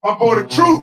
my poetic truth,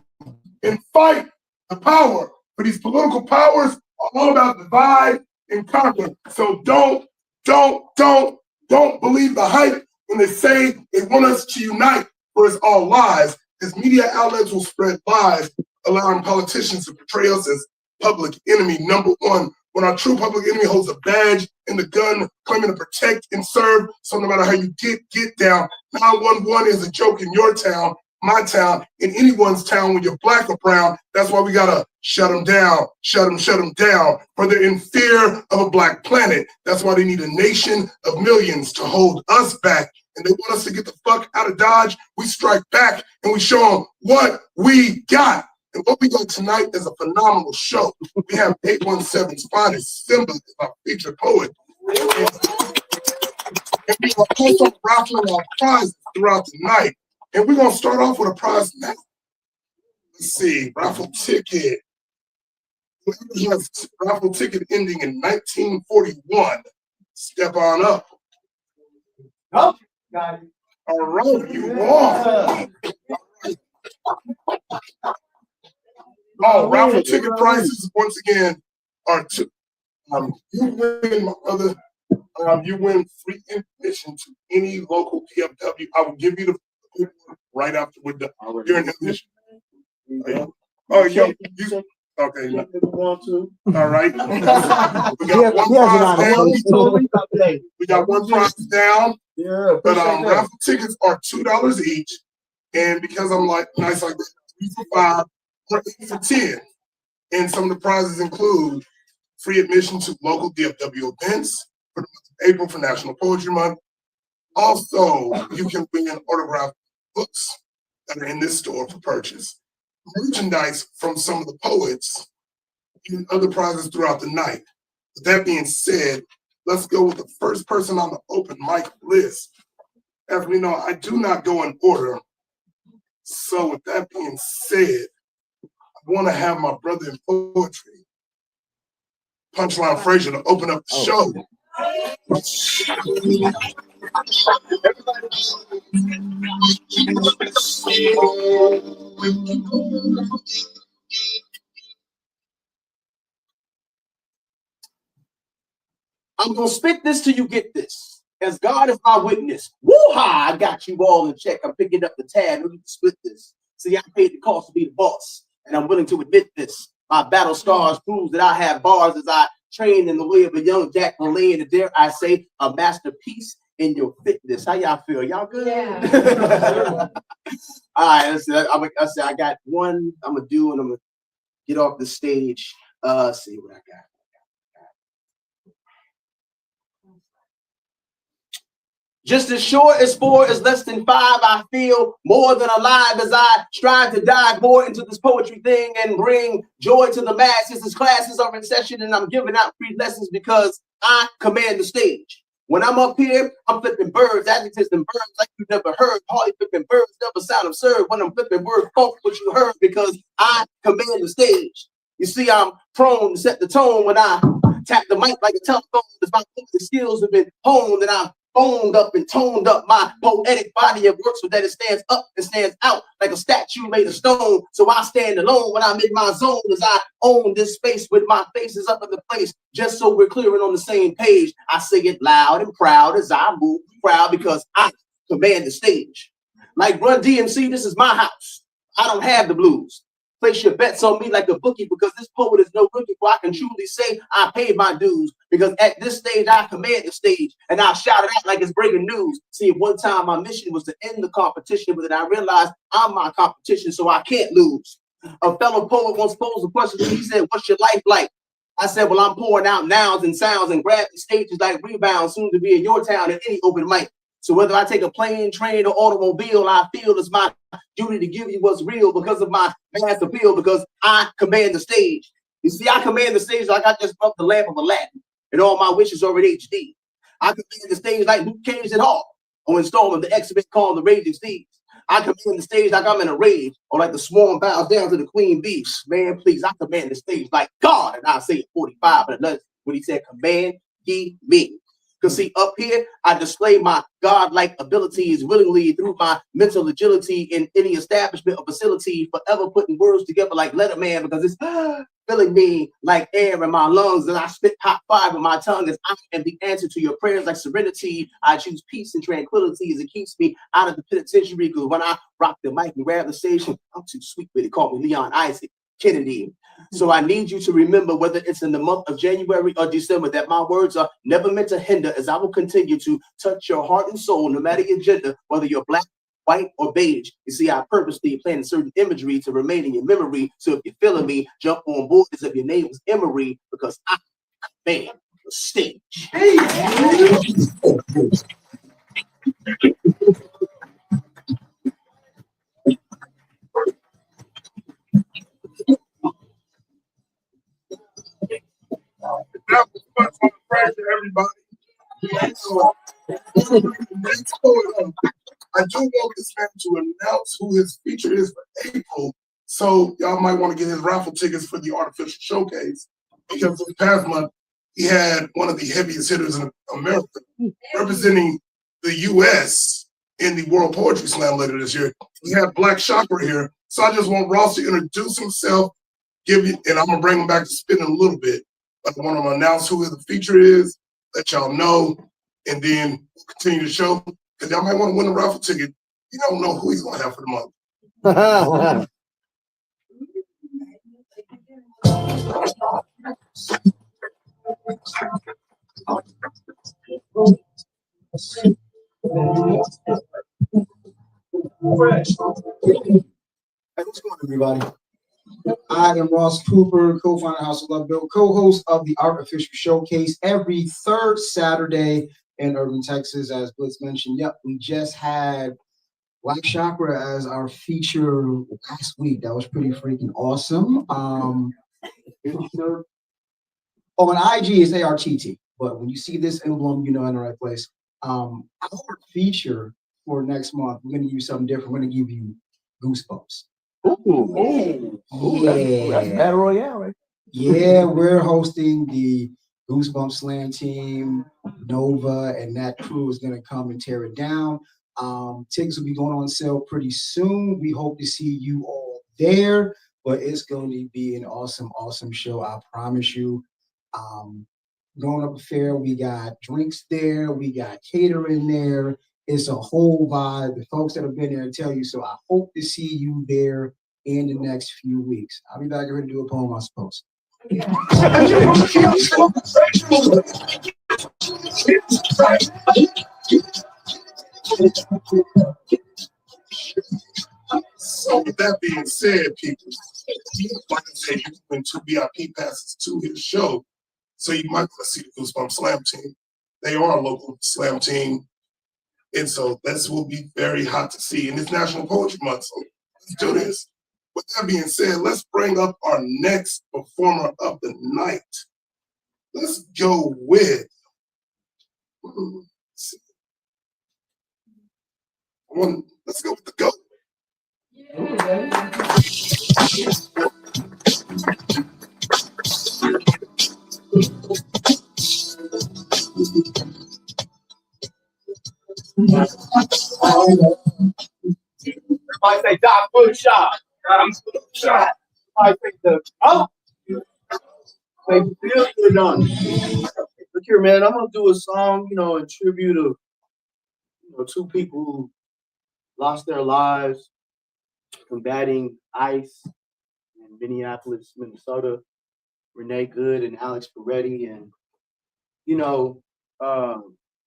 and fight the power. For these political powers are all about divide and conquer. So don't believe the hype when they say they want us to unite, for it's all lies. Because media outlets will spread lies, allowing politicians to portray us as public enemy number one, when our true public enemy holds a badge and the gun claiming to protect and serve. So no matter how you get down, 911 is a joke in your town, my town, in anyone's town when you're black or brown. That's why we gotta shut them down, shut them down, for they're in fear of a black planet. That's why they need a nation of millions to hold us back. And they want us to get the fuck out of Dodge. We strike back and we show them what we got. And what we got tonight is a phenomenal show. We have 817's finest, Simba, is our featured poet. And we are also raffling our prizes throughout the night. And we're going to start off with a prize now. Let's see, raffle ticket. Whoever has raffle ticket ending in 1941, step on up. Oh, got it. All right, you won. Oh, raffle ticket prices once again are two. You win, my brother. You win free admission to any local DFW. I will give you the right after we're done. You're in admission. Oh, yo, you okay? No. All right. We got one prize down. We got one prize down. Yeah, but raffle tickets are $2 each, and because I'm like nice like that, 3 for $5. For 8 for 10. And some of the prizes include free admission to local DFW events for the month of April for National Poetry Month. Also, you can win autographed books that are in this store for purchase, merchandise from some of the poets, and other prizes throughout the night. With that being said, let's go with the first person on the open mic list. As we know, I do not go in order. So with that being said, I want to have my brother in poetry, Punchline Frazier, to open up the show. I'm going to spit this till you get this. As God is my witness. Woo-ha! I got you all in check. I'm picking up the tab. We need to split this. See, I paid the cost to be the boss, and I'm willing to admit this. My battle scars proves that I have bars as I train in the way of a young Jack Malay, and dare I say, a masterpiece in your fitness. How y'all feel? Y'all good? Yeah. All right, I said I got one I'm going to do, and I'm going to get off the stage. See what I got. Just as short as 4 is less than 5, I feel more than alive as I strive to dive more into this poetry thing and bring joy to the masses. As classes are in session and I'm giving out free lessons because I command the stage. When I'm up here, I'm flipping birds, adjectives and verbs like you never heard. Hardly flipping birds never sound absurd when I'm flipping word funk what you heard because I command the stage. You see, I'm prone to set the tone when I tap the mic like a telephone. As my skills have been honed and I've boned up and toned up my poetic body of work so that it stands up and stands out like a statue made of stone. So I stand alone when I'm in my zone as I own this space with my faces up in the place. Just so we're clear and on the same page, I say it loud and proud as I move the crowd because I command the stage. Like Run DMC, this is my house. I don't have the blues. Place your bets on me like a bookie because this poet is no rookie. For I can truly say I paid my dues because at this stage I command the stage and I shout it out like it's breaking news. See, at one time my mission was to end the competition, but then I realized I'm my competition, so I can't lose. A fellow poet once posed a question to me. He said, "What's your life like?" I said, "Well, I'm pouring out nouns and sounds and grabbing stages like rebounds, soon to be in your town at any open mic. So whether I take a plane, train, or automobile, I feel it's my duty to give you what's real because of my mass appeal, because I command the stage." You see, I command the stage like I just broke the lamp of Aladdin, and all my wishes are in HD. I command the stage like Luke Cage at Hall, or installment the exhibit called The Raging Steeds. I command the stage like I'm in a rage, or like the swarm bows down to the queen beast. Man, please, I command the stage like God, and I say it 45, but when he said command ye me. Because see, up here, I display my godlike abilities willingly through my mental agility in any establishment or facility, forever putting words together like Letterman, because it's filling me like air in my lungs, and I spit hot fire with my tongue as I am the answer to your prayers like serenity. I choose peace and tranquility as it keeps me out of the penitentiary, because when I rock the mic and grab the station, I'm too sweet with it. Call me Leon Isaac Kennedy. So I need you to remember, whether it's in the month of January or December, that my words are never meant to hinder, as I will continue to touch your heart and soul, no matter your gender, whether you're black, white, or beige. You see, I purposely planted certain imagery to remain in your memory. So if you're feeling me, jump on board as if your name was Emery, because I command the stage. That was much on the pressure, everybody. I do want this man to announce who his feature is for April. So y'all might want to get his raffle tickets for the artificial showcase, because this past month he had one of the heaviest hitters in America representing the U.S. in the World Poetry Slam later this year. We had Black Chakra here. So I just want Ross to introduce himself, and I'm gonna bring him back to spin in a little bit. But I want to announce who the feature is, let y'all know, and then we'll continue the show. Because y'all might want to win a raffle ticket. You don't know who he's going to have for the month. Hey, what's going on, everybody? I am Ross Cooper, co-founder of House of Love Bill, co-host of the Art Official Showcase every third Saturday in Irving, Texas. As Blitz mentioned, yep, we just had Black Chakra as our feature last week. That was pretty freaking awesome. On IG is ARTT, but when you see this emblem, you know in the right place. Our feature for next month, we're going to use something different. We're going to give you Goosebumps. That's Battle Royale, right? Yeah, we're hosting the Goosebumps Slam team. Nova and that crew is going to come and tear it down. Tickets will be going on sale pretty soon. We hope to see you all there, but it's going to be an awesome, awesome show. I promise you. Going up a fair, we got drinks there, we got catering there. It's a whole vibe. The folks that have been there tell you. So I hope to see you there in the next few weeks. I'll be back here to do a poem, I suppose. So with that being said, people, like I said, you win 2 VIP passes to his show. So you might want to see the Goosebumps Slam team. They are a local slam team. And so this will be very hot to see. And it's National Poetry Month, so let's do this. With that being said, let's bring up our next performer of the night. Let's go with, let's go with the GOAT. I say Dock Bookshop. I think they feel good on. Look here, man. I'm gonna do a song, in tribute to, 2 people who lost their lives combating ICE in Minneapolis, Minnesota. Renee Good and Alex Peretti, and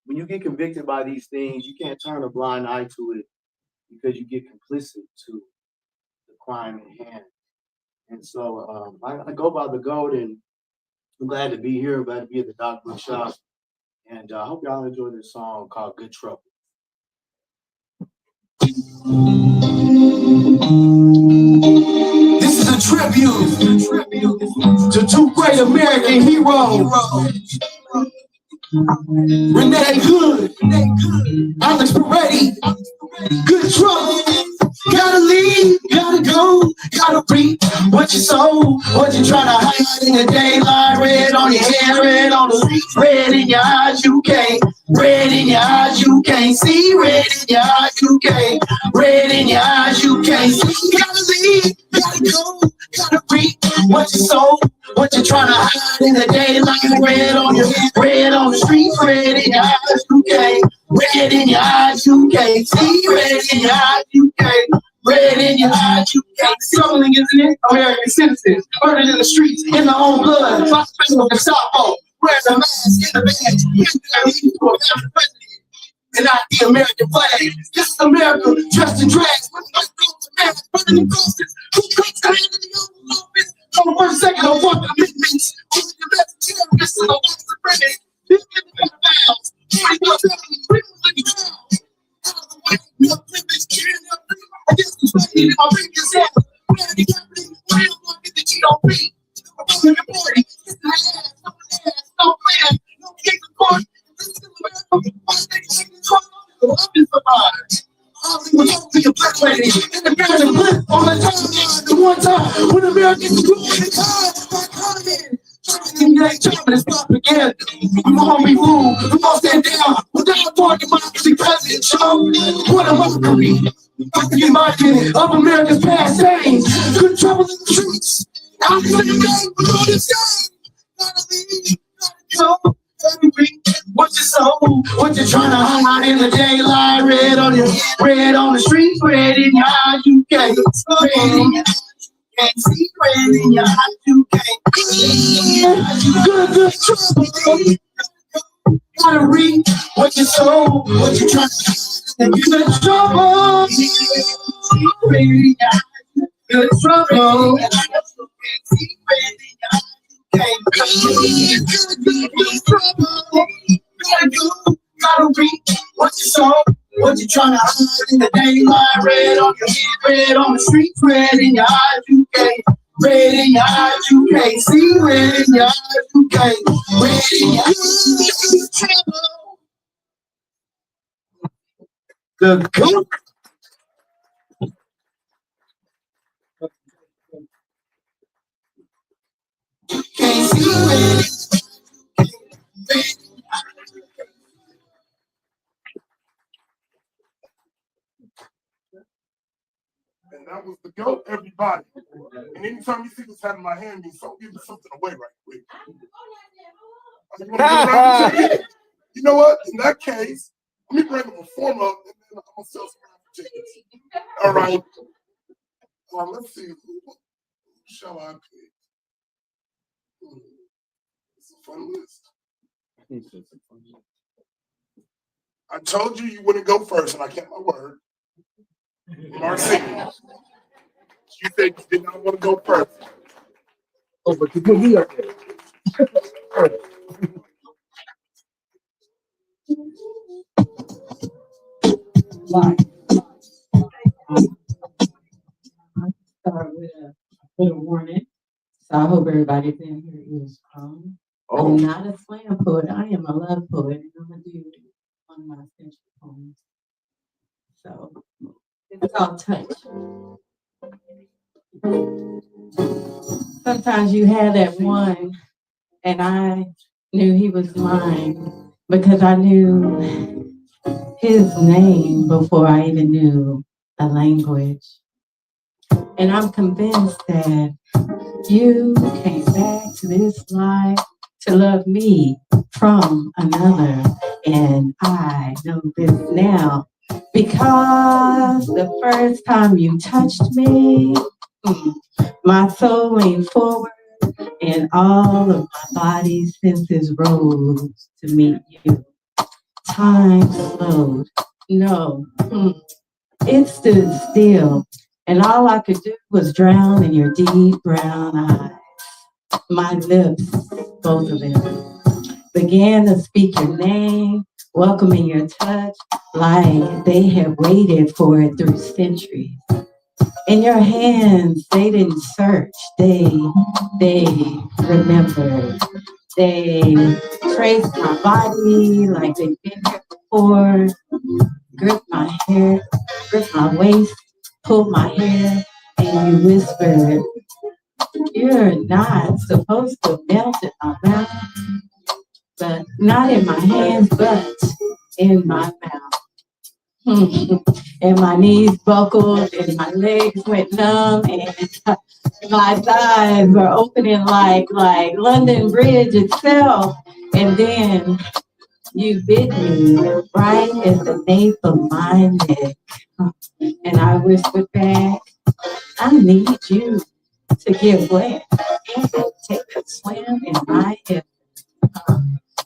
when you get convicted by these things, you can't turn a blind eye to it because you get complicit to the crime at hand. And so I go by the GOAT, and I'm glad to be here. I'm glad to be at the Dock Bookshop, and I hope y'all enjoy this song called "Good Trouble." This is a tribute to 2 great American heroes, Renee Good, Alex Peretti. Good trouble, gotta leave, gotta go, gotta reap what you sow, what you trying to hide in the daylight. Red on your hair, red on the streets, red in your eyes, you can't. Red in your eyes, you can't see. Red in your eyes, you can't. Red in your eyes, you can't see. Gotta leave, gotta go, gotta reap what you sow, what you trying to hide in the daylight. Red on your hair, red on the streets, red in your eyes, you can't. Red in your eyes, you can't see. Red in your eyes, you can't. Red in your eyes, you can't see. Struggling, isn't it? American citizens, murdered in the streets, in their own blood. My friends on the South Pole, wearing a mask in the badge. And not the American flag. This is America, dressed in drags. Burning the crosses. Who comes to hand in the Oval Office? On the first second, I'm walking amendments. Only the best terrorists in the box of British. This is the bounds. 40,000 people in the ground. Out of the way, no privilege, cheering up. I guess I'm fighting in my previous head. Where the company, where I'm going to get the GOP. Republican Party, it's the ass, no plan, no case of court. This is America, why they take control of the survivors. All we were talking to black lady, and the guys are put on the timeline. The one time when Americans grew in the time, like Carmen. You ain't talking this propaganda. We won't be fooled. We won't stand down without talking about the president. What a mockery. I can imagine of America's past days. Good trouble in the streets. Out in the game, we're going to say. Gotta leave, gotta go. What you sow, what you trying to hide in the daylight. Red on your, red on the streets, red in your eyes, you can't. Red in your eyes, you can't see. Red in your eyes, you can't. Good trouble. Gotta read what you sow, what you trying to hide in the trouble. Red in your eyes, good trouble. Gotta read what you saw, what you trying to hide in the daylight. Red on your head, red on the streets, red in your eyes, you can't. Red in your eyes, you can't see. Red in your eyes, you can't. Red in your eyes, the goat. Can't see red. And that was the GOAT, everybody. And anytime you see this hat in my hand, means so giving something away right quick. You wanna get around to it? You know what? In that case, let me bring the performer up and then I'm gonna sell some tickets. All right. Let's see. Who shall I pick? It's a fun list. I told you wouldn't go first, and I kept my word. Marcy, you said you did not want to go first. Oh, but you put me up there. Why? I'll start with a little warning. So I hope everybody in here is calm. I'm not a slam poet. I am a love poet, and I'm gonna do one of my essential poems. So it's called Touch. Sometimes you have that one, and I knew he was mine because I knew his name before I even knew a language. And I'm convinced that you came back to this life to love me from another. And I know this now because the first time you touched me, my soul leaned forward and all of my body's senses rose to meet you. Time slowed. No, it stood still. And all I could do was drown in your deep brown eyes. My lips, both of them, began to speak your name, welcoming your touch like they had waited for it through centuries. In your hands, they didn't search, they remembered. They traced my body like they'd been here before, gripped my hair, gripped my waist, pulled my hair, and you whispered, "You're not supposed to melt in my mouth, but not in my hands, but in my mouth." And my knees buckled and my legs went numb and my thighs were opening like London Bridge itself. And then you bit me right at the nape of my neck. And I whispered back, "I need you to get wet and take a swim in my hip."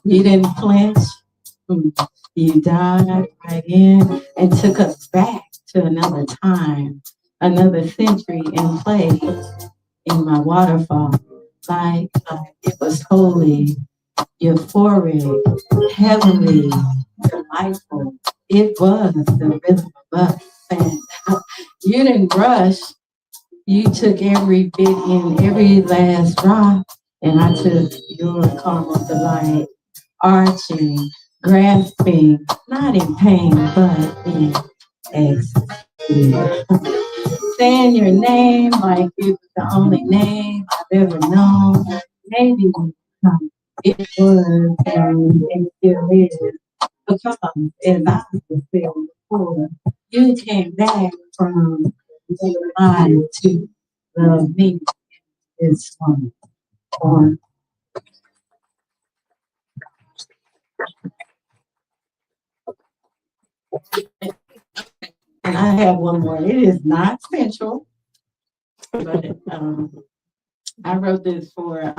You didn't flinch. You dived right in and took us back to another time, another century in place in my waterfall. Like it was holy, euphoric, heavenly, delightful. It was the rhythm of us. And you didn't rush. You took every bit in, every last drop, and I took your caramel delight, arching, grasping, not in pain, but in ecstasy. Saying your name like it was the only name I've ever known. Maybe it was and it still is. Because as I was saying before, you came back from the line to love me. It's on. And I have one more. It is not sensual, but I wrote this for a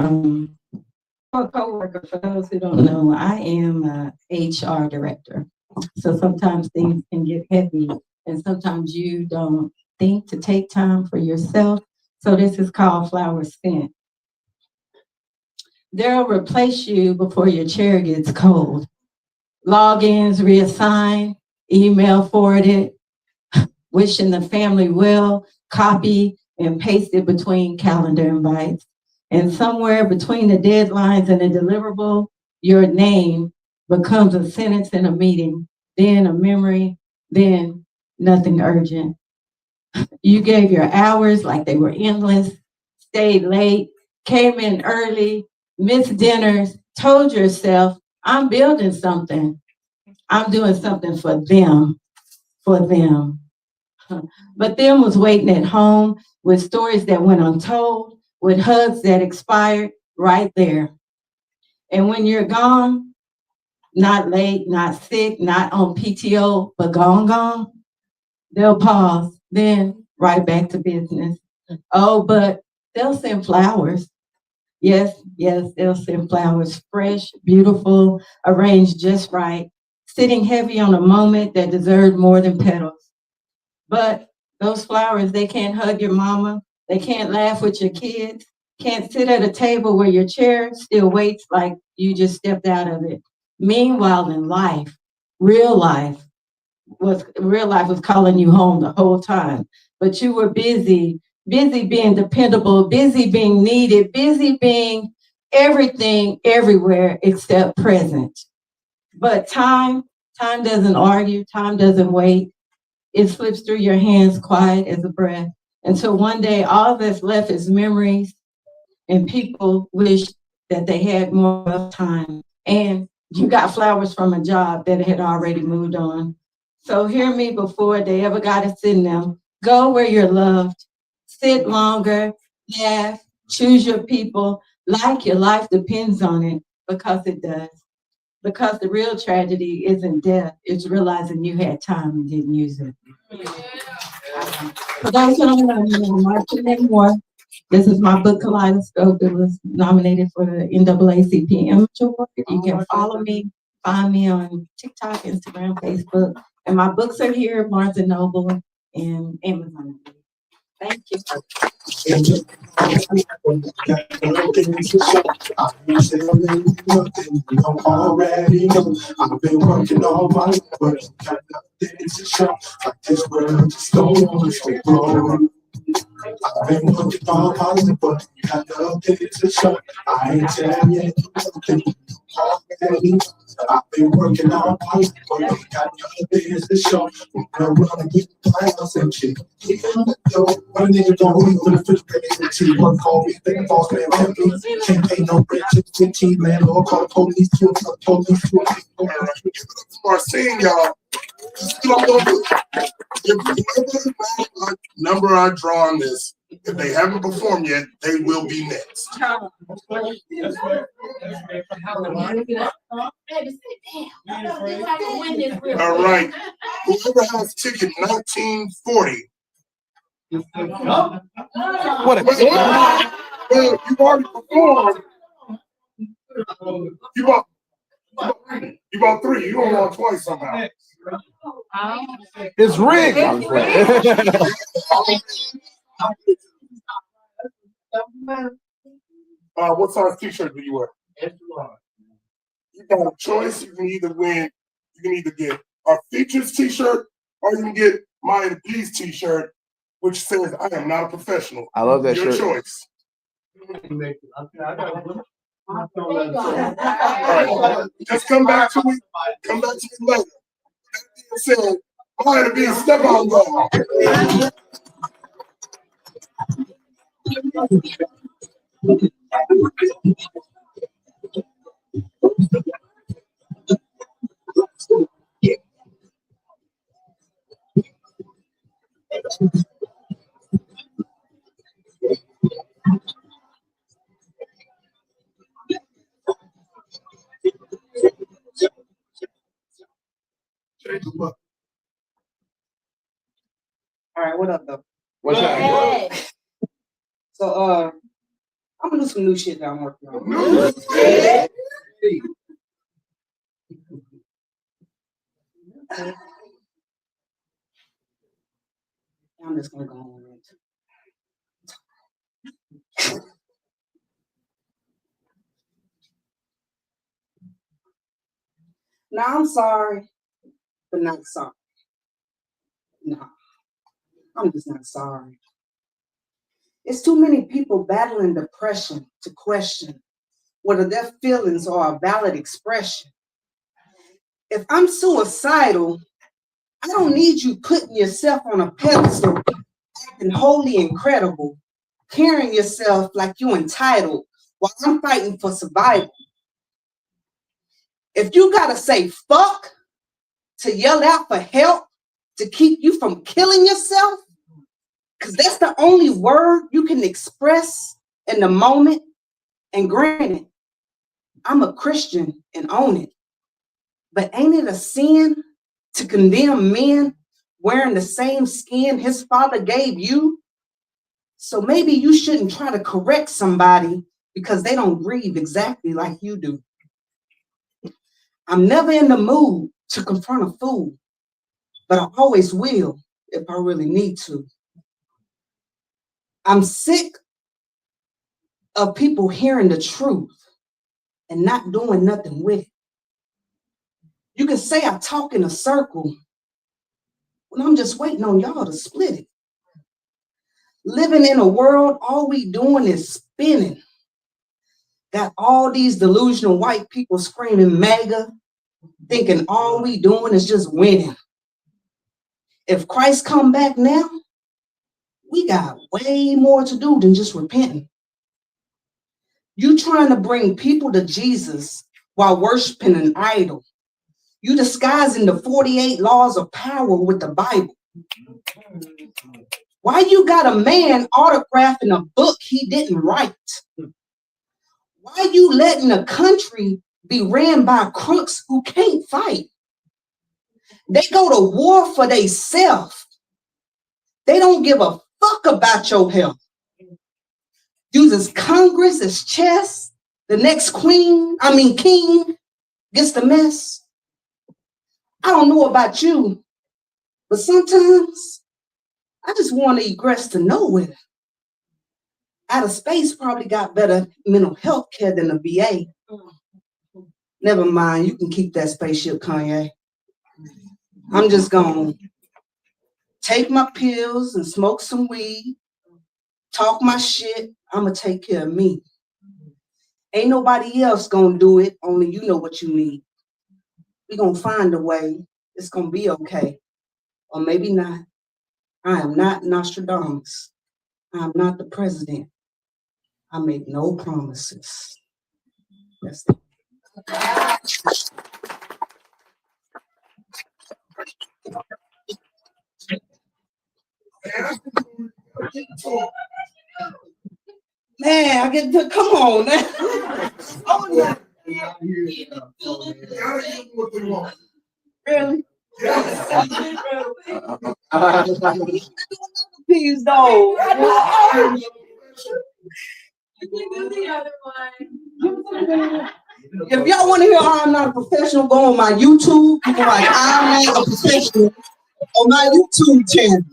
coworker. For those who don't know, I am a HR director. So sometimes things can get heavy, and sometimes you don't think to take time for yourself. So this is called Flower Spent. They'll replace you before your chair gets cold. Logins reassigned, email forwarded, wishing the family well, copy and paste it between calendar invites. And somewhere between the deadlines and the deliverable, your name becomes a sentence in a meeting, then a memory, then nothing urgent. You gave your hours like they were endless, stayed late, came in early, missed dinners, told yourself, "I'm building something. I'm doing something for them, for them." But them was waiting at home with stories that went untold, with hugs that expired right there. And when you're gone, not late, not sick, not on PTO, but gone, they'll pause, then right back to business. Oh, but they'll send flowers. Yes, they'll send flowers, fresh, beautiful, arranged just right, sitting heavy on a moment that deserved more than petals. But those flowers, they can't hug your mama, they can't laugh with your kids, can't sit at a table where your chair still waits like you just stepped out of it. Meanwhile, in life, real life was calling you home the whole time, but you were busy being dependable, busy being needed, busy being everything, everywhere except present. But time doesn't argue, time doesn't wait. It slips through your hands quiet as a breath until one day all that's left is memories and people wish that they had more of time. And you got flowers from a job that had already moved on. So hear me before they ever got to send them. Go where you're loved. Sit longer, laugh, choose your people, like your life depends on it, because it does. Because the real tragedy isn't death, it's realizing you had time and didn't use it. For those who don't know me, I'm Marcia Moore. This is my book, Kaleidoscope. It was nominated for the NAACP Image Award. You can follow me, find me on TikTok, Instagram, Facebook. And my books are here, Barnes & Noble and Amazon. Thank you. Already know I've been working all my life, but got nothing to show. Like this world just don't want to grow. I've been working on positive, but got nothing to show. I ain't telling you nothing. I've been working on positive, but got nothing to show. I'm running with plans and shit. One nigga don't leave for the refrigerator. T one call me, think boss man, help me. Can't pay no rent, 15 landlord, call the police, to police. For seeing y'all, if number I draw on this, if they haven't performed yet, they will be next. All right. Whoever has ticket 1940. What a Well, you've already performed. You bought three. You don't want twice somehow. It's rigged. I'm playing. What size t-shirt do you wear? You got a choice. You can either win. You can either get a features t-shirt or you can get my Peace t-shirt, which says I am not a professional. I love that Your shirt. choice. All right. Just come back to me. Come back to me later. That being said, I to be a step on goal. All right, what up, though? What's that? So, I'm gonna do some new shit that I'm working on. I'm just gonna go on it. Now, I'm sorry, but not sorry. No, I'm just not sorry. It's too many people battling depression to question whether their feelings are a valid expression. If I'm suicidal, I don't need you putting yourself on a pedestal, acting wholly incredible, carrying yourself like you're entitled while I'm fighting for survival. If you gotta say fuck to yell out for help to keep you from killing yourself, because that's the only word you can express in the moment. And granted, I'm a Christian and own it. But ain't it a sin to condemn men wearing the same skin his father gave you? So maybe you shouldn't try to correct somebody because they don't grieve exactly like you do. I'm never in the mood to confront a fool, but I always will if I really need to. I'm sick of people hearing the truth and not doing nothing with it. You can say I talk in a circle when I'm just waiting on y'all to split it. Living in a world, all we doing is spinning. Got all these delusional white people screaming MAGA, thinking all we doing is just winning. If Christ come back now, we got way more to do than just repenting. You trying to bring people to Jesus while worshiping an idol. You disguising the 48 laws of power with the Bible. Why you got a man autographing a book he didn't write? Why you letting a country be ran by crooks who can't fight? They go to war for themselves. They don't give a fuck about your health. Uses Congress as chess. The next king gets the mess. I don't know about you, but sometimes I just want to egress to nowhere. Outer space probably got better mental health care than the VA. Never mind, you can keep that spaceship, Kanye. I'm just gonna take my pills and smoke some weed, talk my shit, I'ma take care of me. Ain't nobody else gonna do it, only you know what you need. We gonna find a way, it's gonna be okay. Or maybe not. I am not Nostradamus. I am not the president. I make no promises. That's it. Man, I get to come on now. Oh, yeah. Really? Please though. If y'all want to hear I'm not a professional, go on my YouTube. You can like I'm not a professional on my YouTube channel.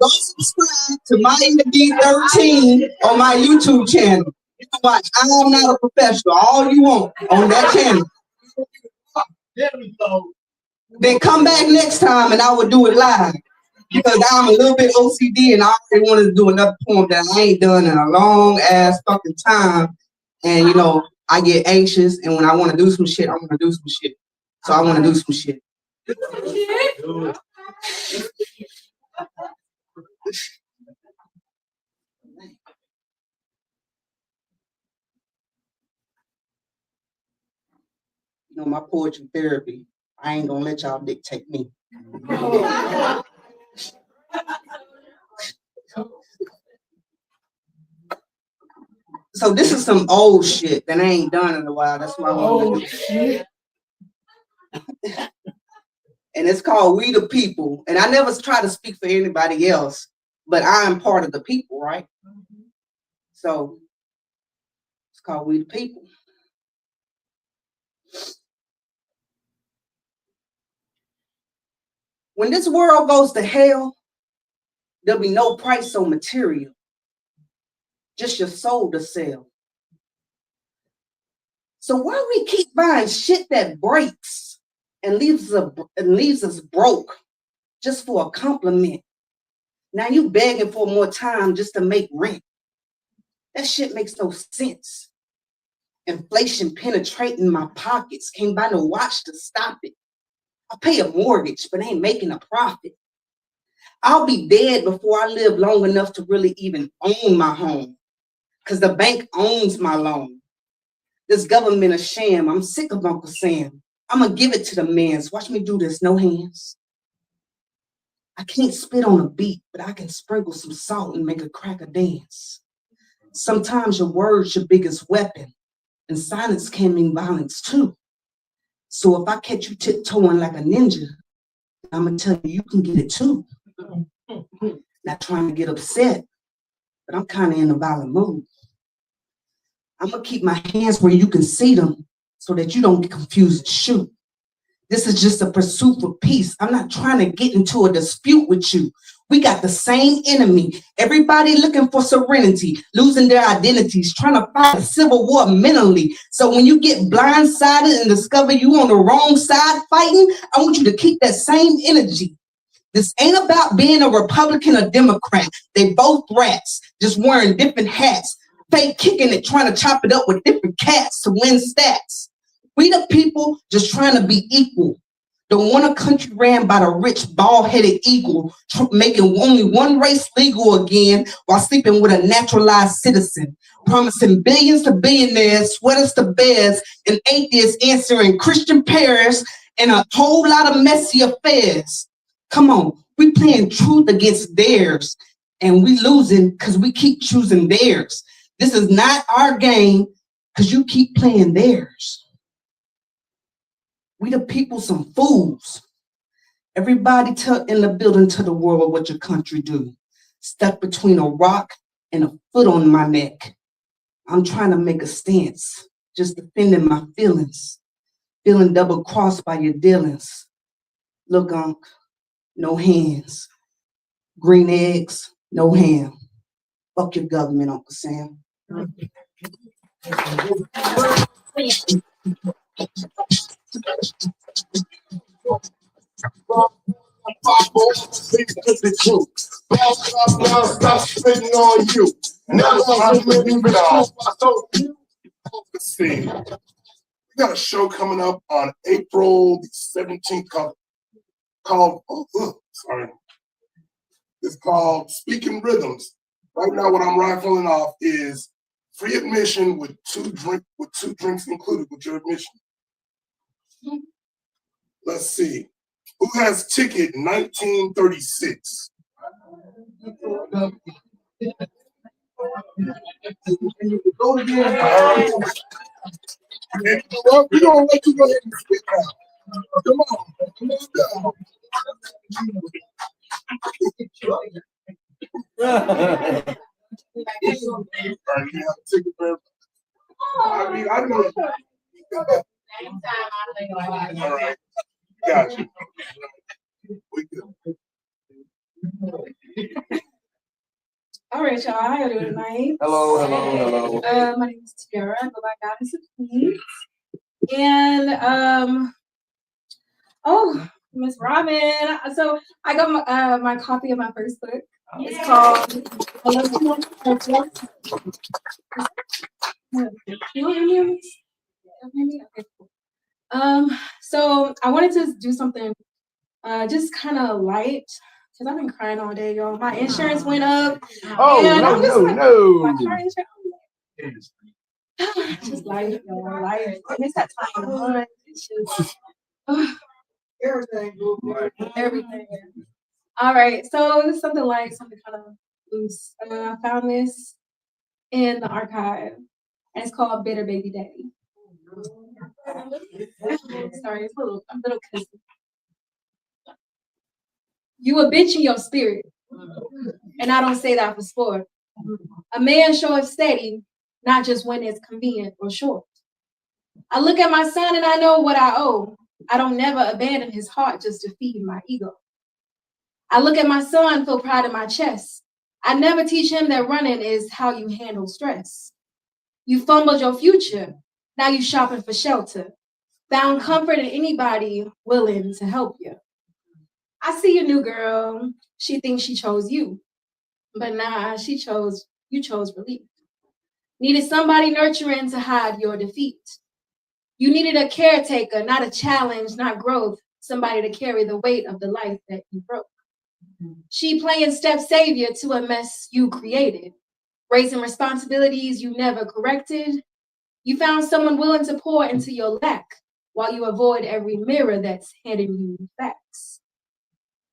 Go subscribe to my D13 on my YouTube channel. You can watch I'm not a professional all you want on that channel. Then come back next time and I will do it live. Because I'm a little bit OCD and I already wanted to do another poem that I ain't done in a long ass fucking time. And you know, I get anxious and when I want to do some shit, I want to do some shit. So I want to do some shit. You know, my poetry therapy, I ain't gonna let y'all dictate me. So this is some old shit that I ain't done in a while. That's why I want to do it. And it's called We the People. And I never try to speak for anybody else, but I am part of the people, right? So it's called We the People. When this world goes to hell, there'll be no price on material, just your soul to sell. So why we keep buying shit that breaks and leaves us broke just for a compliment? Now you begging for more time just to make rent. That shit makes no sense. Inflation penetrating my pockets, can't buy no watch to stop it. I pay a mortgage, but ain't making a profit. I'll be dead before I live long enough to really even own my home, because the bank owns my loan. This government a sham. I'm sick of Uncle Sam. I'm gonna give it to the mans. Watch me do this, no hands. I can't spit on a beat, but I can sprinkle some salt and make a cracker dance. Sometimes your words your biggest weapon, and silence can mean violence too. So if I catch you tiptoeing like a ninja, I'm gonna tell you, you can get it too. Not trying to get upset, but I'm kind of in a violent mood. I'm gonna keep my hands where you can see them so that you don't get confused and shoot. This is just a pursuit for peace. I'm not trying to get into a dispute with you. We got the same enemy. Everybody looking for serenity, losing their identities, trying to fight a civil war mentally. So when you get blindsided and discover you on the wrong side fighting, I want you to keep that same energy. This ain't about being a Republican or Democrat. They both rats, just wearing different hats. Fake kicking it, trying to chop it up with different cats to win stats. We the people just trying to be equal. Don't want a country ran by the rich, bald-headed eagle, making only one race legal again while sleeping with a naturalized citizen, promising billions to billionaires, sweaters to bears, and atheists answering Christian prayers, and a whole lot of messy affairs. Come on, we playing truth against theirs, and we losing because we keep choosing theirs. This is not our game because you keep playing theirs. We the people some fools. Everybody tell in the building to the world what your country do. Stuck between a rock and a foot on my neck. I'm trying to make a stance, just defending my feelings. Feeling double crossed by your dealings. Look, Unc, no hands. Green eggs, no ham. Fuck your government, Uncle Sam. Stop spitting on you. Let's see. We got a show coming up on April the 17th called sorry. It's called Speaking Rhythms. Right now, what I'm rifling off is free admission with two drinks included with your admission. Let's see. Who has ticket 1936? Well, we're gonna let you go ahead and speak now. Come on down. All right, you have a ticket for I mean, I know. All right, got you. We good. All right, y'all. How you doing tonight? Hello. My name is Tiara. I go by Goddess of Queens. And Miss Robin. So I got my copy of my first book. It's called. So I wanted to do something just kind of light. Because I've been crying all day, y'all. My insurance went up. Oh, and no. My car insurance. Just life, y'all. Life. And it's that time of the month. It's just everything. All right. So this is something light, something kind of loose. I found this in the archive. And it's called Bitter Baby Daddy. Sorry, it's a little kissy. You a bitch in your spirit. And I don't say that for sport. A man show up steady, not just when it's convenient or short. I look at my son and I know what I owe. I don't never abandon his heart just to feed my ego. I look at my son, feel pride in my chest. I never teach him that running is how you handle stress. You fumbled your future. Now you shopping for shelter. Found comfort in anybody willing to help you. I see a new girl. She thinks she chose you. But nah, you chose relief. Needed somebody nurturing to hide your defeat. You needed a caretaker, not a challenge, not growth. Somebody to carry the weight of the life that you broke. She playing step savior to a mess you created. Raising responsibilities you never corrected. You found someone willing to pour into your lack while you avoid every mirror that's handing you facts.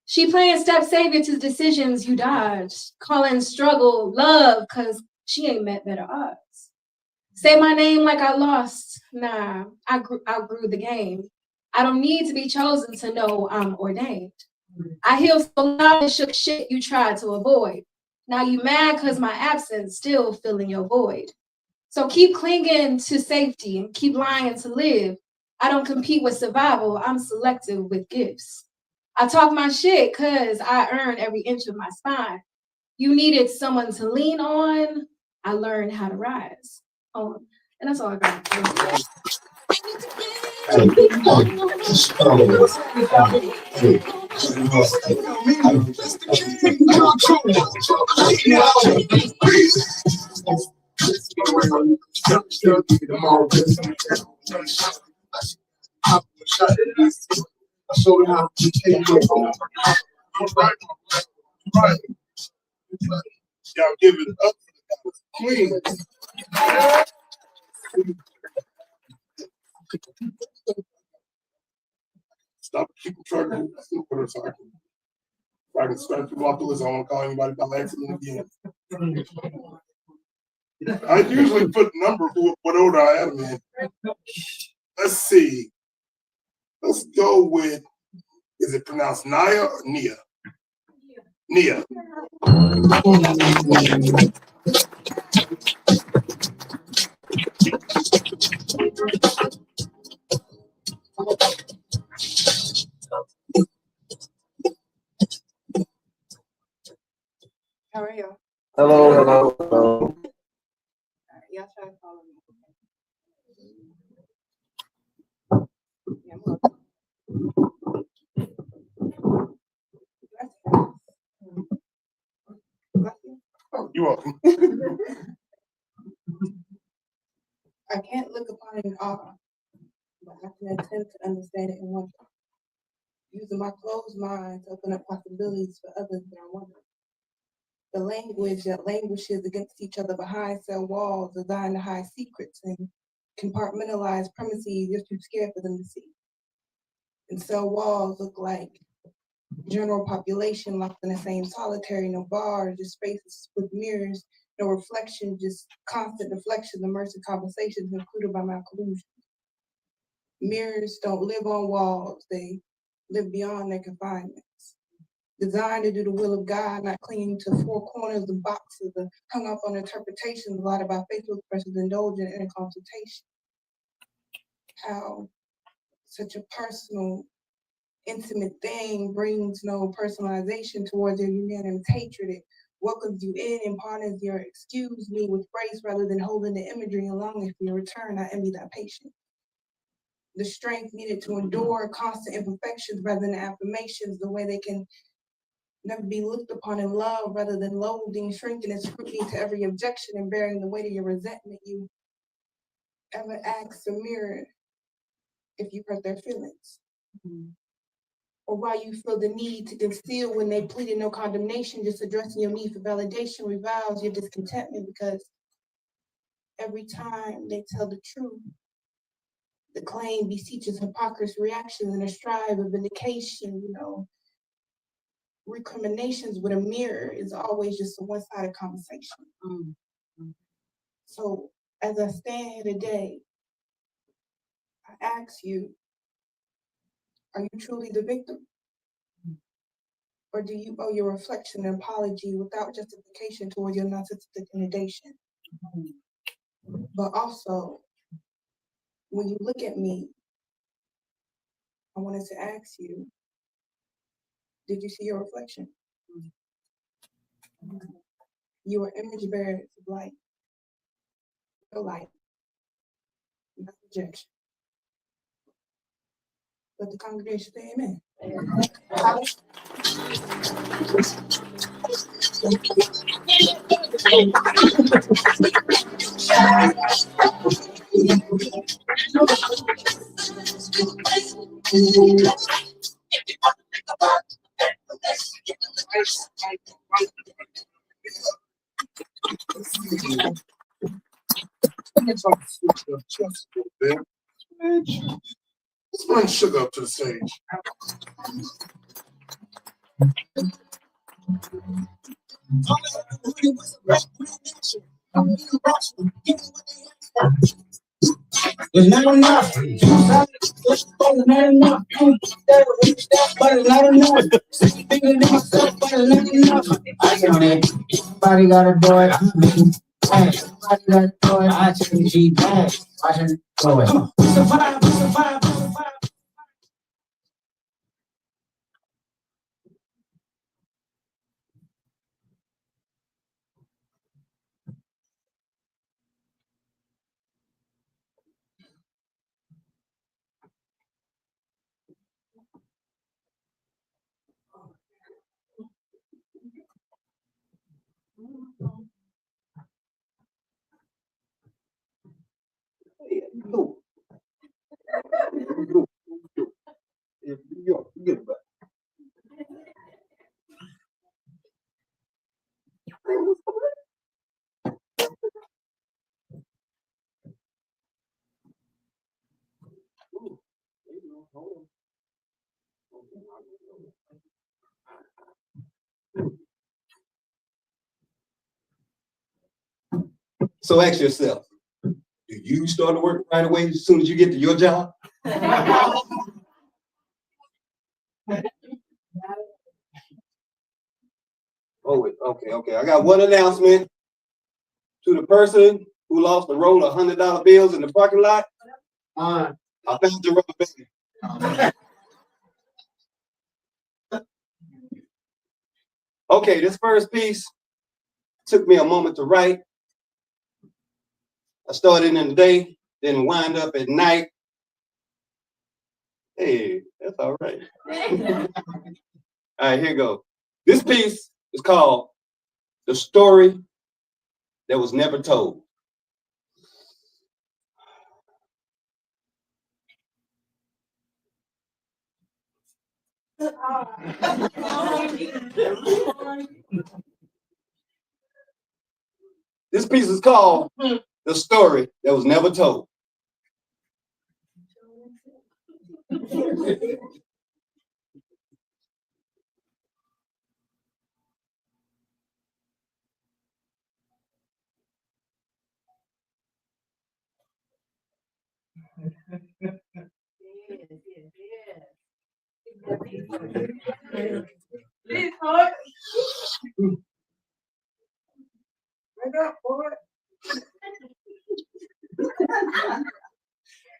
She playing step savior to decisions you dodged, calling struggle love because she ain't met better odds. Say my name like I lost. Nah, I outgrew the game. I don't need to be chosen to know I'm ordained. I healed so loud and shook shit you tried to avoid. Now you mad because my absence still filling your void. So keep clinging to safety and keep lying to live. I don't compete with survival, I'm selective with gifts. I talk my shit because I earn every inch of my spine. You needed someone to lean on, I learned how to rise. And that's all I got. I showed him how to take it. Right. Y'all give it up for the queen. Stop keeping track of it so I can start to walk the list. I don't want to call anybody by accident again. I usually put number for what order I have them in. Let's see. Let's go with, is it pronounced Nia or Nia? Nia. How are you? Hello. Y'all try to follow me. You're welcome. I can't look upon it in awe, but I can attempt to understand it in wonder. Using my closed mind to open up possibilities for others that I wonder. The language that languishes against each other behind cell walls designed to hide secrets and compartmentalize premises you're too scared for them to see. And cell walls look like general population locked in the same solitary, no bars, just spaces with mirrors, no reflection, just constant deflection, immersive conversations included by my collusion. Mirrors don't live on walls, they live beyond their confinements. Designed to do the will of God, not clinging to four corners of boxes, or hung up on interpretations, a lot about facial expressions, indulgent in a consultation. How such a personal, intimate thing brings no personalization towards your unanimous hatred. It welcomes you in and pardons your excuse me with grace rather than holding the imagery and longing for your return. I envy that patience. The strength needed to endure constant imperfections rather than affirmations, the way they can never be looked upon in love rather than loathing, shrinking and scrutiny to every objection and bearing the weight of your resentment. You ever ask the mirror if you hurt their feelings? Or why you feel the need to conceal when they pleaded no condemnation, just addressing your need for validation reviles your discontentment, because every time they tell the truth, the claim beseeches hypocrisy reactions and a strive of vindication, recriminations with a mirror is always just a one-sided conversation. So as I stand here today, I ask you, are you truly the victim? Or do you owe your reflection and apology without justification towards your narcissistic inundation? But also, when you look at me, I wanted to ask you, did you see your reflection? You are image bearers of light. Your light, not rejection. Let the congregation say amen. Let's bring Sugar up to the stage. It's not enough. It's not enough. But it's not enough. Thinking to myself, but it's not enough. I get on it. Somebody gotta do it. Somebody gotta do it. I take the G back. Watch it go it. Survive, survive, survive. So ask yourself, do you start to work right away as soon as you get to your job? Oh, wait, okay. I got one announcement to the person who lost a roll of $100 bills in the parking lot. I found the rubber band. Okay, this first piece took me a moment to write. I started in the day, then wind up at night. Hey, that's all right. All right, here you go. This piece is called The Story that was never told. This piece is called The Story That Was Never Told.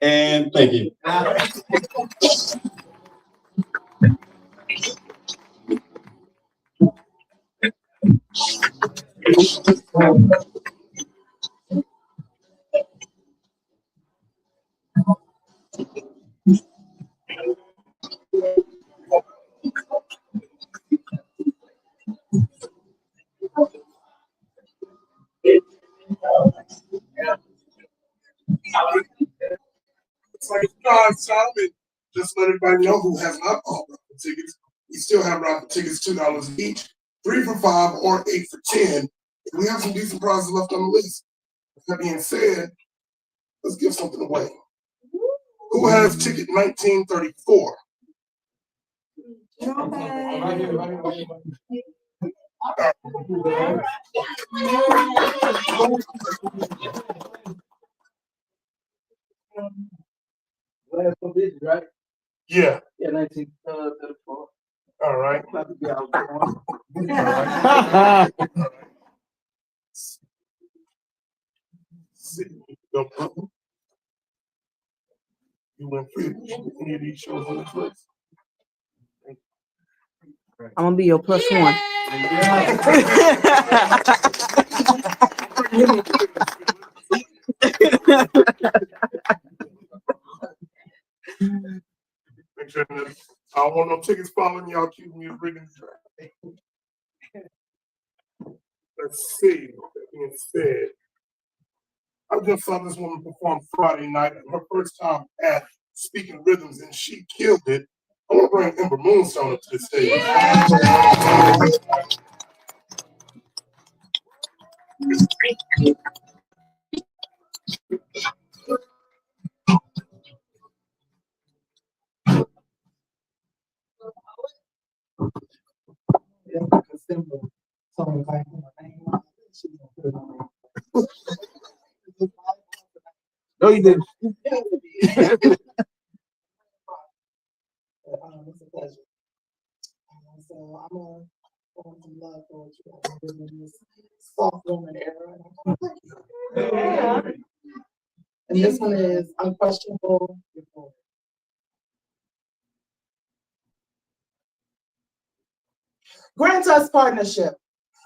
And thank you. It's like God's time, and just let everybody know who has not bought raffle tickets. We still have raffle tickets, $2 each, 3 for $5 or 8 for 10. And we have some decent prizes left on the list. With that being said, let's give something away. Who has ticket 1934? Right? Yeah. Yeah, 1934. All right. You went free to any of these shows on this list. I'm gonna be your plus one. Make sure that I don't want no tickets following y'all, keeping me rigging the track. Let's see. That being said, I just saw this woman perform Friday night, her first time at Speaking Rhythms, and she killed it. I want to bring Ember Moonstone up to the stage. No, you didn't. It's a pleasure. So I'm gonna perform some love poetry. I'm living in this soft woman era. And this one is Unquestionable Report. Grant us partnership,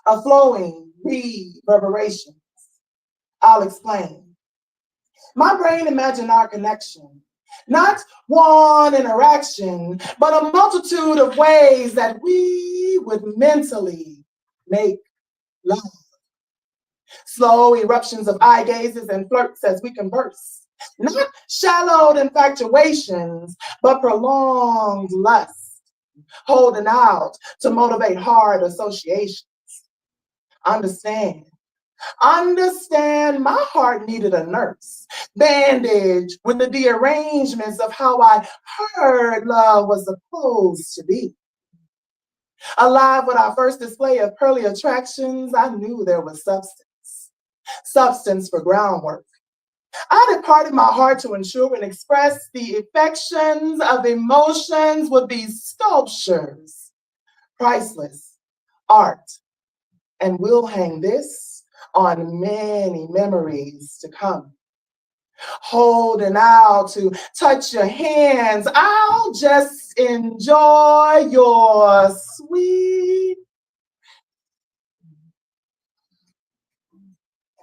a flowing reverberations. I'll explain. My brain imagined our connection, not one interaction, but a multitude of ways that we would mentally make love. Slow eruptions of eye gazes and flirts as we converse. Not shallowed infatuations, but prolonged lust, holding out to motivate hard associations. Understand, my heart needed a nurse, bandage with the dearrangements of how I heard love was supposed to be. Alive with our first display of pearly attractions, I knew there was substance for groundwork. I departed my heart to ensure and express the affections of emotions would be sculptures, priceless art, and we'll hang this on many memories to come. Holding out to touch your hands, I'll just enjoy your sweet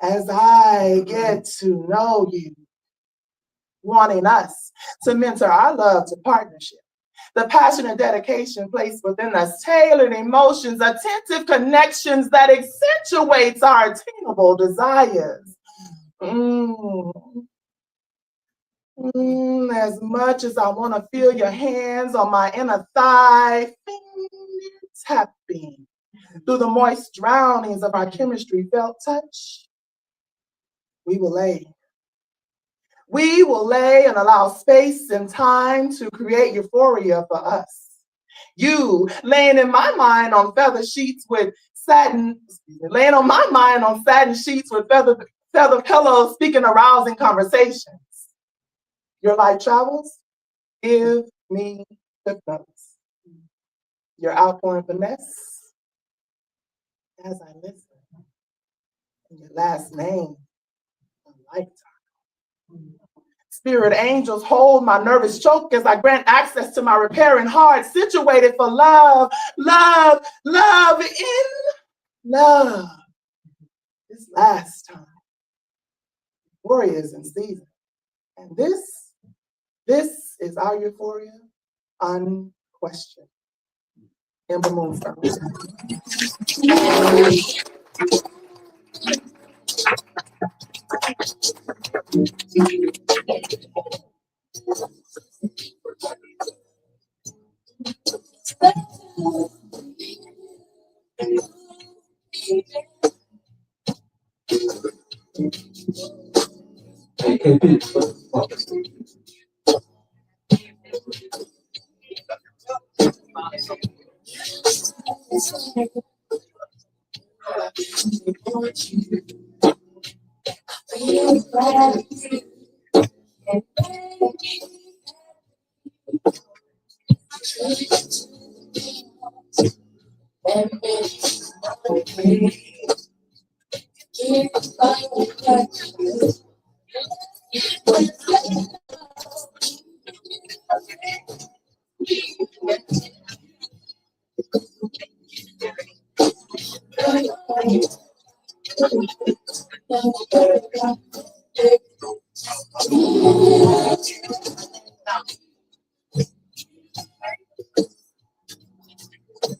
as I get to know you, wanting us to mentor our love to partnership. The passionate dedication placed within us, tailored emotions, attentive connections that accentuates our attainable desires. As much as I want to feel your hands on my inner thigh, tapping through the moist drownings of our chemistry felt touch, we will lay. We will lay and allow space and time to create euphoria for us. You laying in my mind on feather sheets with satin, laying on my mind on satin sheets with feather pillows, speaking arousing conversations. Your life travels, give me the notes. Your outpouring finesse as I listen. And your last name, a lifetime. Spirit angels hold my nervous choke as I grant access to my repairing heart, situated for love, love, love in love. This last time, warriors in season. And this is our euphoria, unquestioned. Amber Moonstone.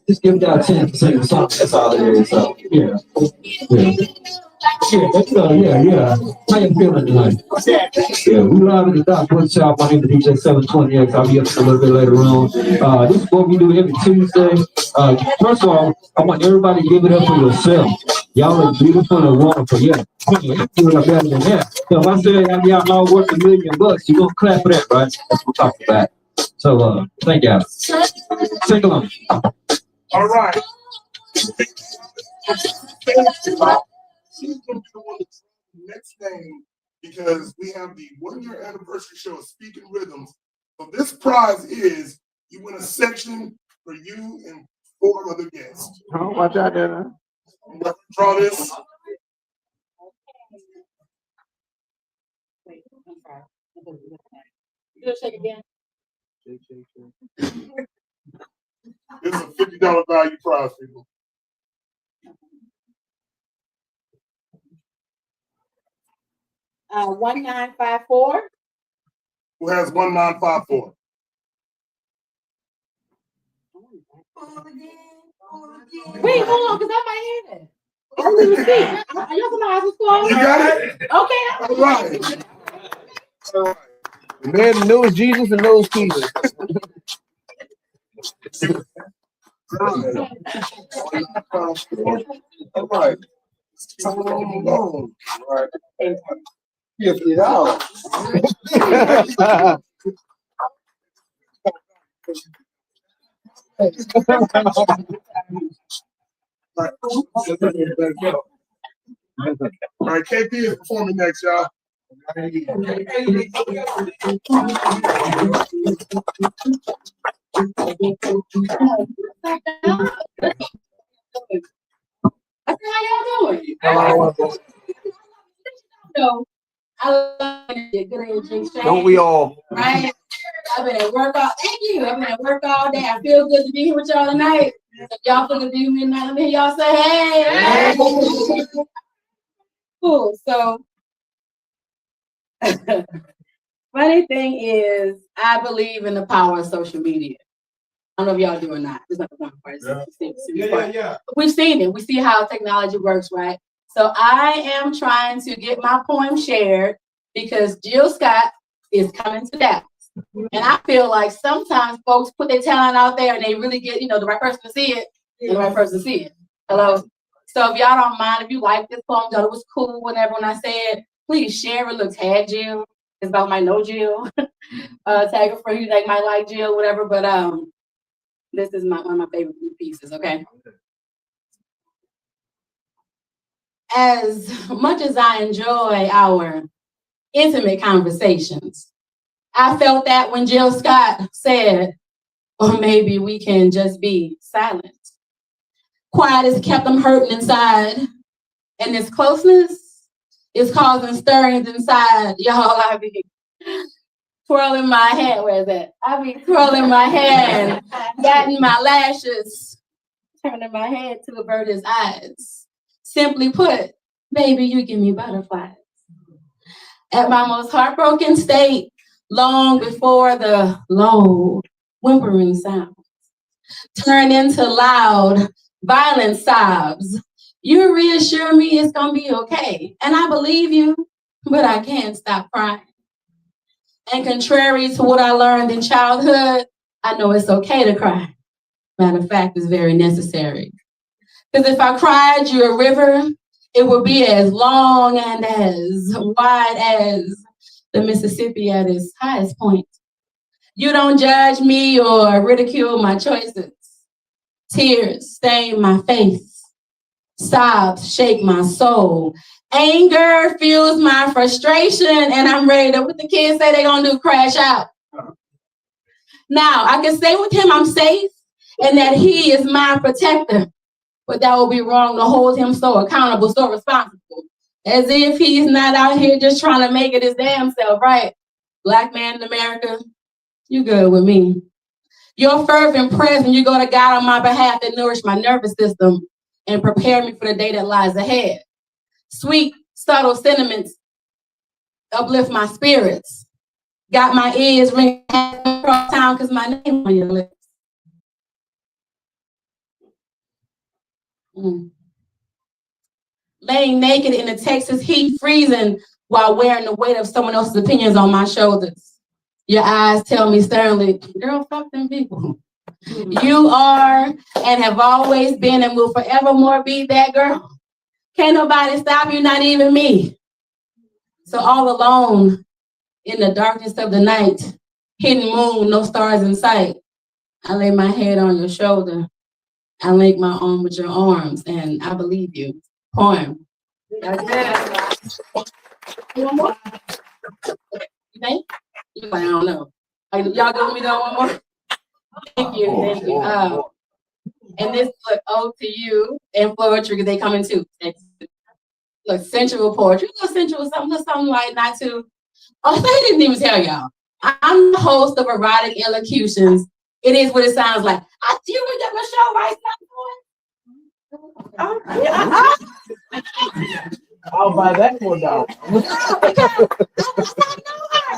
Just give y'all 10% of something. That's all it is. So, yeah. Yeah. How you feeling tonight? Yeah, we live at the Dock Bookshop. My name is DJ 720X. I'll be up a little bit later on. This is what we do every Tuesday. First of all, I want everybody to give it up for yourself. Y'all are beautiful and wonderful. Yeah, you feel better than that. So if I say y'all all worth $1 million, you're gonna clap for that, right? That's what we're talking about. So thank y'all. Sing along. All right. Next thing, because we have the 1-year anniversary show of Speaking Rhythms. So this prize is you win a section for you and 4 other guests. Oh, watch out there. I'm going to draw this. This is a $50 value prize, people. Uh, 1954. Who has 1954? Wait, hold on, because I might have it. Y'all somebody else's phone? You got it? Okay. All right. The man knows Jesus and knows Jesus. All right. Alone. All right. $50. All right, KP is performing next, y'all. How y'all doing? So, I love it. Good AJ. Don't we all? Right? I've been at work all. Thank you. I've been at work all day. I feel good to be here with y'all tonight. Y'all feel good to be with me tonight. Let me hear y'all say, hey. Cool. So, funny thing is, I believe in the power of social media. I don't know if y'all do or not. It's not the one part. Yeah. We've seen it. We see how technology works, right? So I am trying to get my poem shared because Jill Scott is coming to Dallas. And I feel like sometimes folks put their talent out there and they really get, the right person to see it and the right person to see it. Hello? So if y'all don't mind, if you like this poem, thought it was cool, whenever when I said, please share it, look, tag Jill. It's about my know Jill. Tag her for you that might like Jill, whatever. But this is one of my favorite pieces, okay? As much as I enjoy our intimate conversations, I felt that when Jill Scott said, or maybe we can just be silent. Quiet has kept them hurting inside, and this closeness is causing stirrings inside. Y'all, I be twirling my hand. Where is that? I be twirling my hand, batting my lashes, turning my head to avert his eyes. Simply put, baby, you give me butterflies. At my most heartbroken state, long before the low, whimpering sounds turn into loud, violent sobs, you reassure me it's gonna be okay. And I believe you, but I can't stop crying. And contrary to what I learned in childhood, I know it's okay to cry. Matter of fact, it's very necessary. Because if I cried you a river, it would be as long and as wide as the Mississippi at its highest point. You don't judge me or ridicule my choices. Tears stain my face. Sobs shake my soul. Anger fuels my frustration, and I'm ready to, what the kids say they're gonna do, crash out. Now, I can say with him I'm safe and that he is my protector, but that would be wrong to hold him so accountable, so responsible, as if he's not out here just trying to make it his damn self, right? Black man in America, you good with me. Your fervent prayers when you go to God on my behalf that nourish my nervous system and prepare me for the day that lies ahead. Sweet, subtle sentiments uplift my spirits. Got my ears ringing across town because my name on your lips. Laying naked in the Texas heat, freezing while wearing the weight of someone else's opinions on my shoulders. Your eyes tell me sternly, girl, fuck them people. You are and have always been and will forevermore be that girl. Can't nobody stop you, not even me. So all alone in the darkness of the night, hidden moon, no stars in sight, I lay my head on your shoulder. I link my arm with your arms, and I believe you. Poem. You want more? You think? You like, I don't know. Y'all give me that one more? Thank you, thank you. And this look ode to you and poetry, because they come in too. Look, sensual poetry, a little sensual, something like not too. Oh, they didn't even tell y'all. I'm the host of Erotic Elocutions. It is what it sounds like. I see you with my show, right? I'll buy that for $1.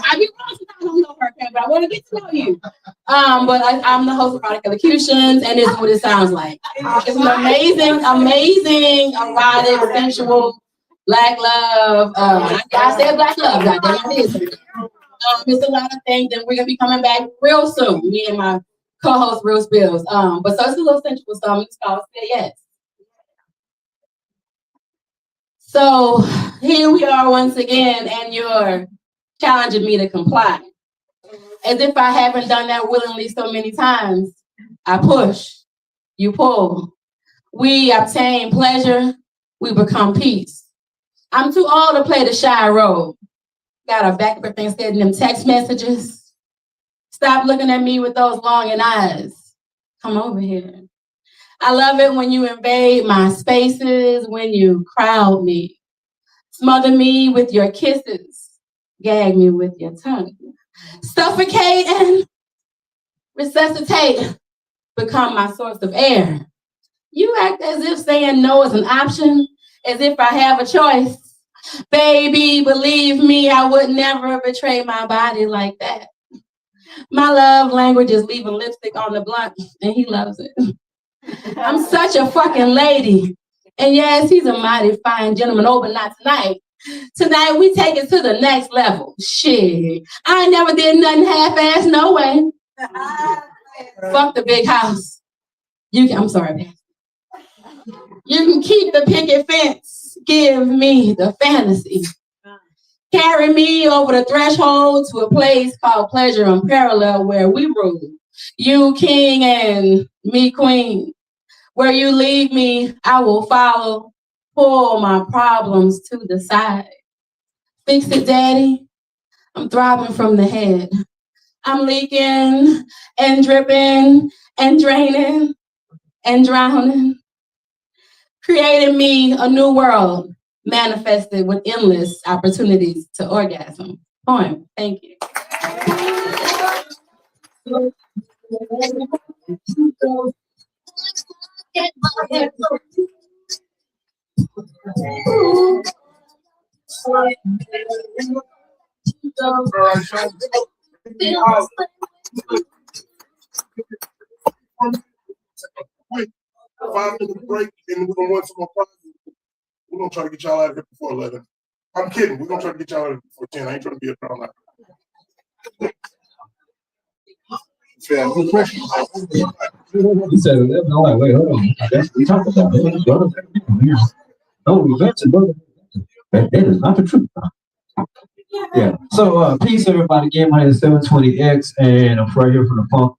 I be wrong, I don't know her, but I want to get to know you. But I'm the host of Erotic Elocutions, and this is what it sounds like. It's an amazing, erotic, sensual, black love. I said black love, goddamn it is. It's a lot of things, and we're gonna be coming back real soon. Me and my co-host, Real Spills. But so it's a little sensual song. It's called Say Yes. So here we are once again, and you're challenging me to comply. As if I haven't done that willingly so many times. I push, you pull. We obtain pleasure, we become peace. I'm too old to play the shy role. Got a back up things getting them text messages. Stop looking at me with those longing eyes. Come over here. I love it when you invade my spaces, when you crowd me. Smother me with your kisses. Gag me with your tongue. Suffocate and resuscitate. Become my source of air. You act as if saying no is an option, as if I have a choice. Baby, believe me, I would never betray my body like that. My love language is leaving lipstick on the blunt, and he loves it. I'm such a fucking lady. And yes, he's a mighty fine gentleman. Oh, but not tonight. Tonight, we take it to the next level. Shit. I ain't never did nothing half-ass, no way. Fuck the big house. I'm sorry. You can keep the picket fence. Give me the fantasy. Carry me over the threshold to a place called Pleasure Unparalleled where we rule. You king and me queen. Where you lead me, I will follow. Pull my problems to the side. Fix it, daddy. I'm throbbing from the head. I'm leaking and dripping and draining and drowning. Creating me a new world, manifested with endless opportunities to orgasm. Poem. Thank you. Quick 5-minute break, and we're gonna run some more prizes. We're gonna try to get y'all out of here before 11. I'm kidding. We're gonna try to get y'all out of here before 10. I ain't trying to be a drown out. Yeah, good question. He said, no, wait, hold on. That's what we talked about. No, we mentioned, brother. That is not the truth. Yeah. So, peace, everybody. Again, my name is 720X, and I'm right here from the punk.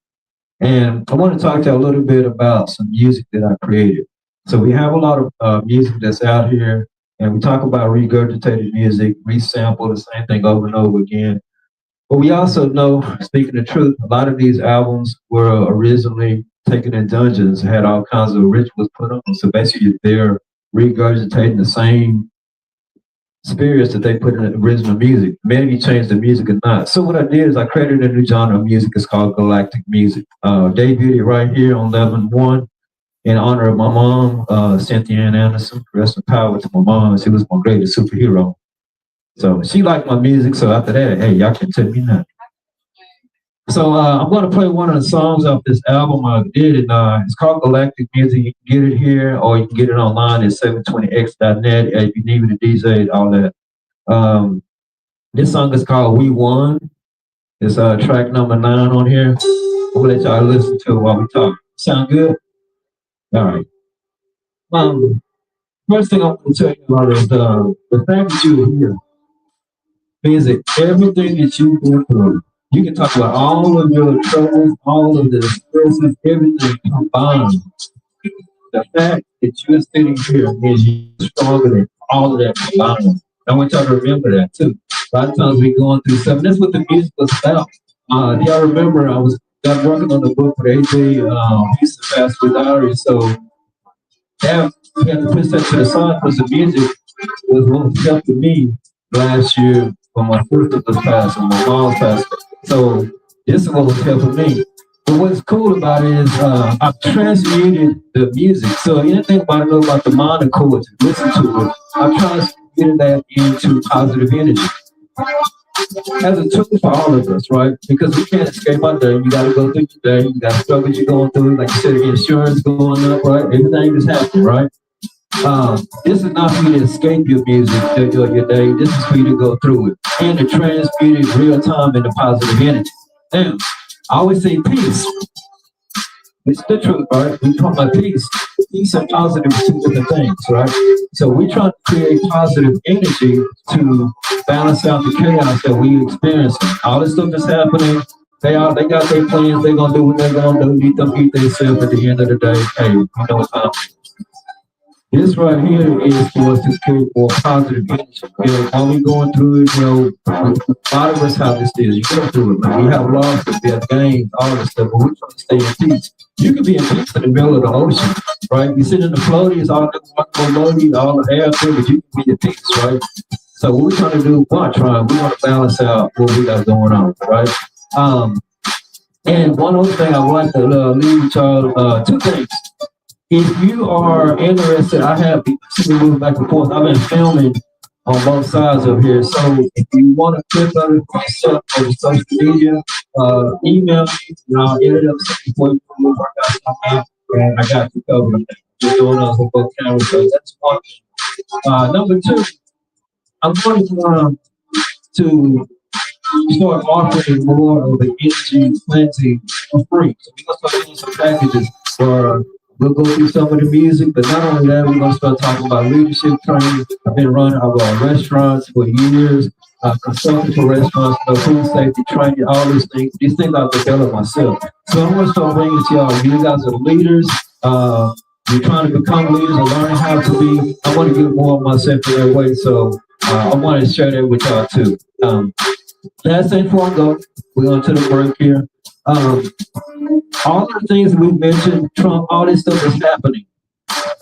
And I want to talk to you a little bit about some music that I created. So we have a lot of music that's out here, and we talk about regurgitated music, resample the same thing over and over again. But we also know, speaking the truth, a lot of these albums were originally taken in dungeons, had all kinds of rituals put on them. So basically, they're regurgitating the same spirits that they put in the original music. Maybe change the music or not. So what I did is I created a new genre of music. It's called galactic music. Debuted it right here on 11/1 in honor of my mom, Cynthia Ann Anderson. Rest in power to my mom. She was my greatest superhero. So she liked my music. So after that, hey, y'all can tell me nothing. So I'm going to play one of the songs off this album I did, and it's called Galactic Music. You can get it here, or you can get it online at 720x.net. If you need me to DJ, all that. This song is called We Won. It's track number 9 on here. I'll let y'all listen to it while we talk. Sound good? All right. First thing I want to tell you about is the fact that you're here means that everything that you've been through, you can talk about all of your troubles, all of the stresses, everything combined. The fact that you're sitting here means you're stronger than all of that combined. I want y'all to remember that too. A lot of times we're going through stuff. That's what the music was about. Do y'all remember I was working on the book for AJ, Peace and Fast with Diary. So yeah, we had to push that to the side because the music was what was helping me last year when my sister was passed and my mom passed. So this is what was helping me. But what's cool about it is I've transmuted the music. So anything about know about the minor chords, listen to it. I've transmuted that into positive energy. As a tool for all of us, right? Because we can't escape our day. You gotta go through your day. You got struggles you're going through. Like you said, insurance going up, right? Everything is happening, right? This is not for you to escape your music, your day. This is for you to go through it and to transmute it real time into positive energy. Now, I always say peace. It's the truth, right? We talk about peace. Peace and positive are two different things, right? So we try to create positive energy to balance out the chaos that we experience. All this stuff is happening. They got their plans. They're gonna do what they're gonna do. Need them eat themselves at the end of the day. Hey, you know what's happening. This right here is for us to create more positive energy. You know, while we going through it, you know, a lot of us have this is you go through it, man. We have losses, we have gains, all this stuff, but we're trying to stay in peace. You can be in peace in the middle of the ocean, right? You sit in the floaties, all the floaties, all the air through, but you can be in peace, right? So what we're trying to do, we want to balance out what we got going on, right? And one other thing I want to leave with y'all, 2 things. If you are interested, I have been moving back and forth. I've been filming on both sides of here. So if you want to click on it for yourself on social media, email me and I'll edit up something for you before work out something, and I got you covered. Just doing us with both cameras, so that's one thing. Number two, I'm going to start offering more of the energy planting for free. So we're gonna start doing some packages where we'll go through some of the music, but not only that, we're gonna start talking about leadership training. I've been running our restaurants for years, consulting for restaurants, food safety training, all these things. These things I've developed myself. So I'm gonna start bringing to y'all. You guys are leaders. You're trying to become leaders and learning how to be. I want to get more of myself in that way. So I want to share that with y'all too. Last thing before I go, we're going to the break here. All the things we mentioned, Trump, all this stuff is happening.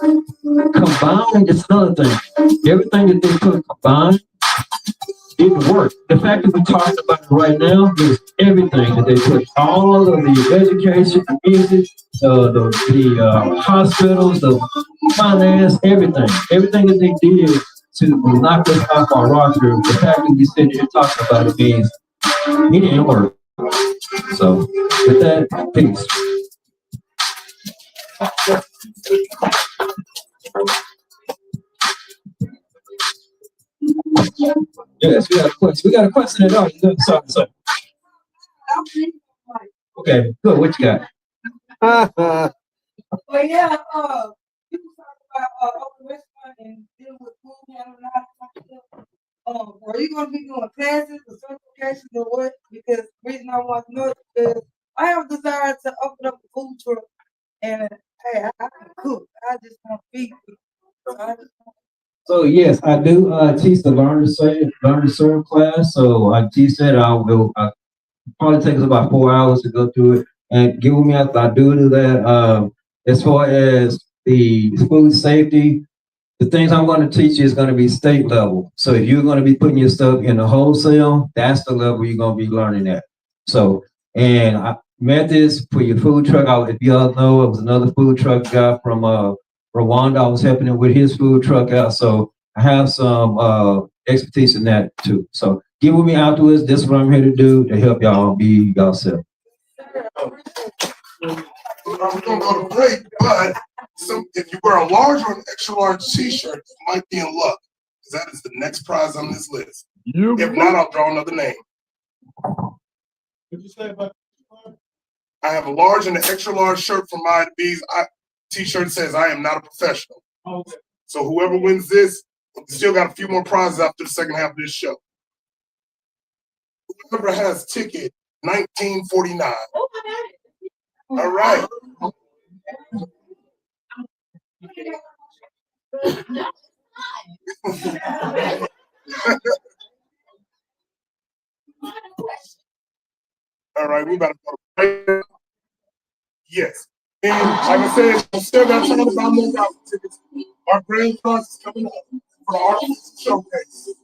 Combined, it's another thing. Everything that they put combined didn't work. The fact that we're talking about it right now is everything that they put. All of the education, the music, the hospitals, the finance, everything. Everything that they did to knock us off our rocker, the fact that we sit here talking about it means it didn't work. So with that, peace. Yes, we got a question. We got a question at all. Sorry. Okay, good. What you got? Well, yeah, people talk about open restaurant and dealing with food handling and all that stuff. Are you gonna be doing classes or certifications or what? Because the reason I want to know is because I have a desire to open up a food truck, and hey, I can cook. I just want to feed people. So yes, I do teach the learn to serve class. So I teach that. I probably takes about 4 hours to go through it. And get with me after I do that. As far as the food safety, the things I'm going to teach you is going to be state level. So if you're going to be putting your stuff in the wholesale, that's the level you're going to be learning at. So, and methods for your food truck. If y'all know, it was another food truck guy from Rwanda. I was helping him with his food truck out. So I have some expertise in that too. So get with me afterwards. This is what I'm here to do to help y'all be yourself. We're gonna go to break, but if you wear a large or an extra large T-shirt, you might be in luck, because that is the next prize on this list. If not, I'll draw another name. What did you say about? I have a large and an extra large shirt from my Bees. T-shirt says I am not a professional. Okay. So whoever wins this, still got a few more prizes after the second half of this show. Whoever has ticket 1949. All right. All right, we about to go right. Yes. And like I said, we still got time to buy more raffle tickets. Our grand prize is coming up for the artist showcase.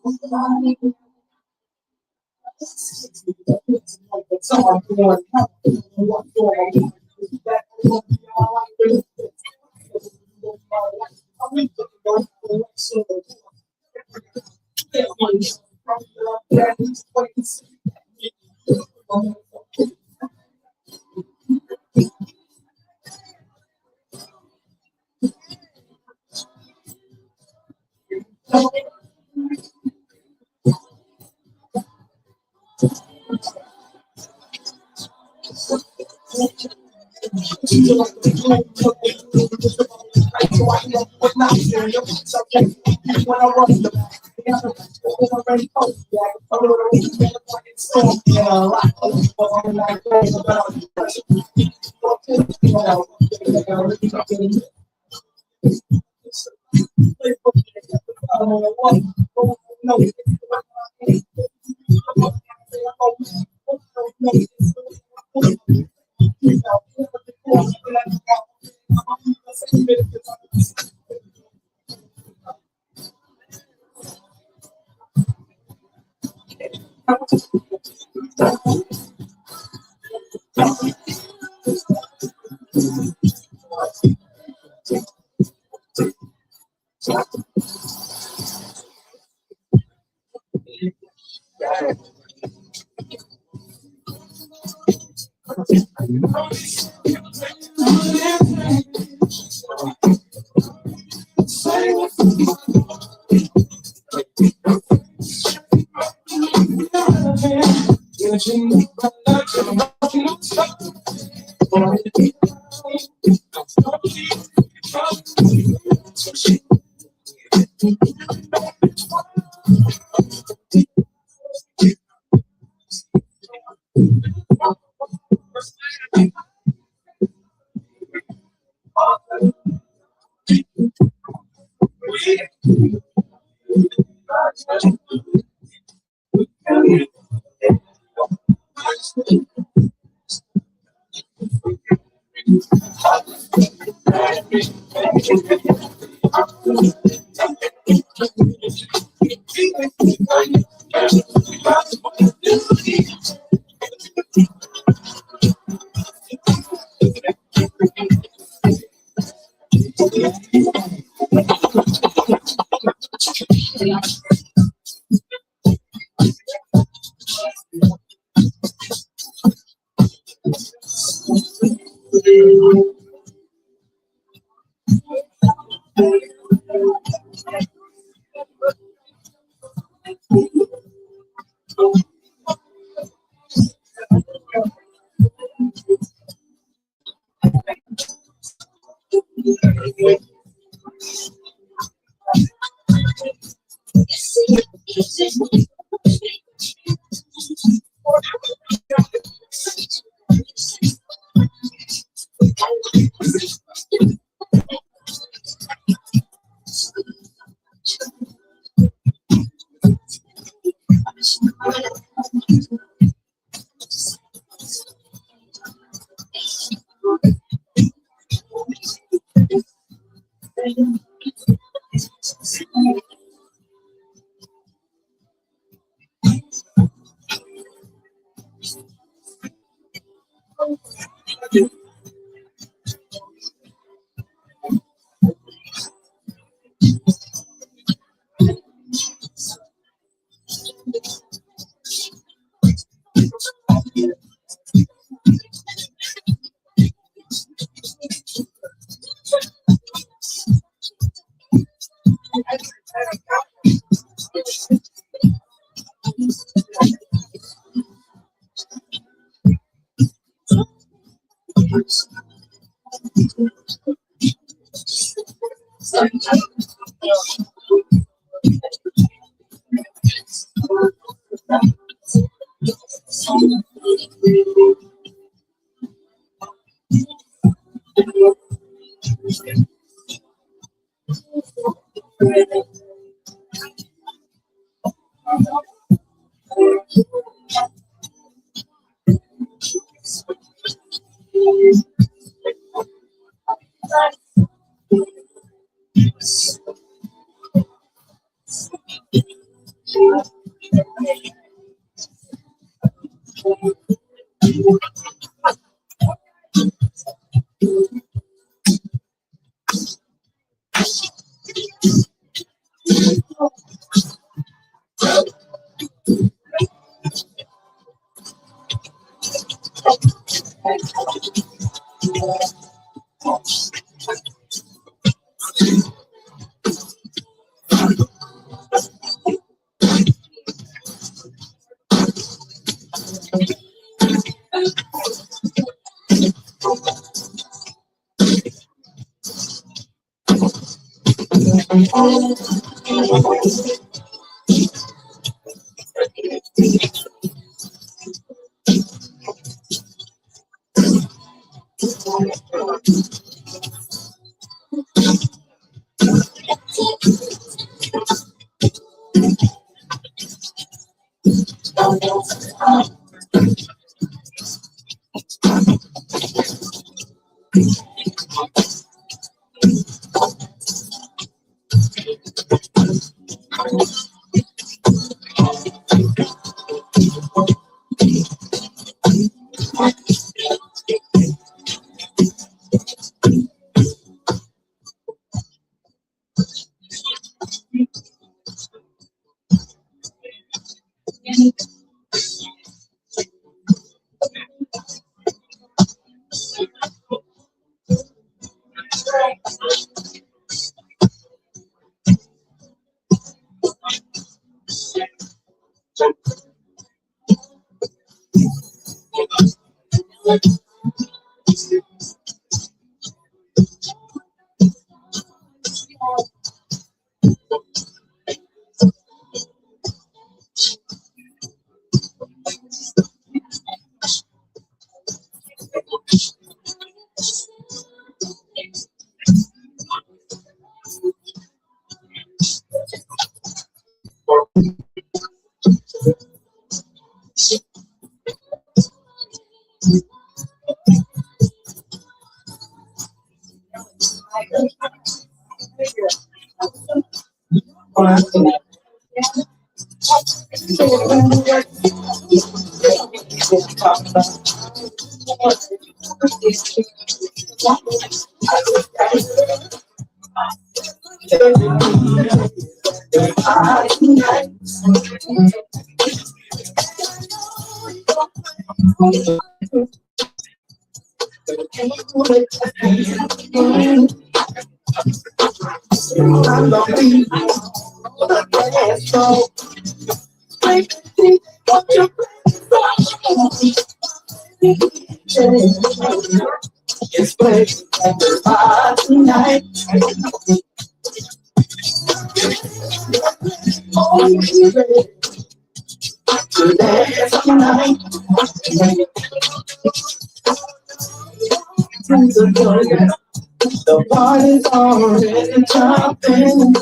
The party's already jumping.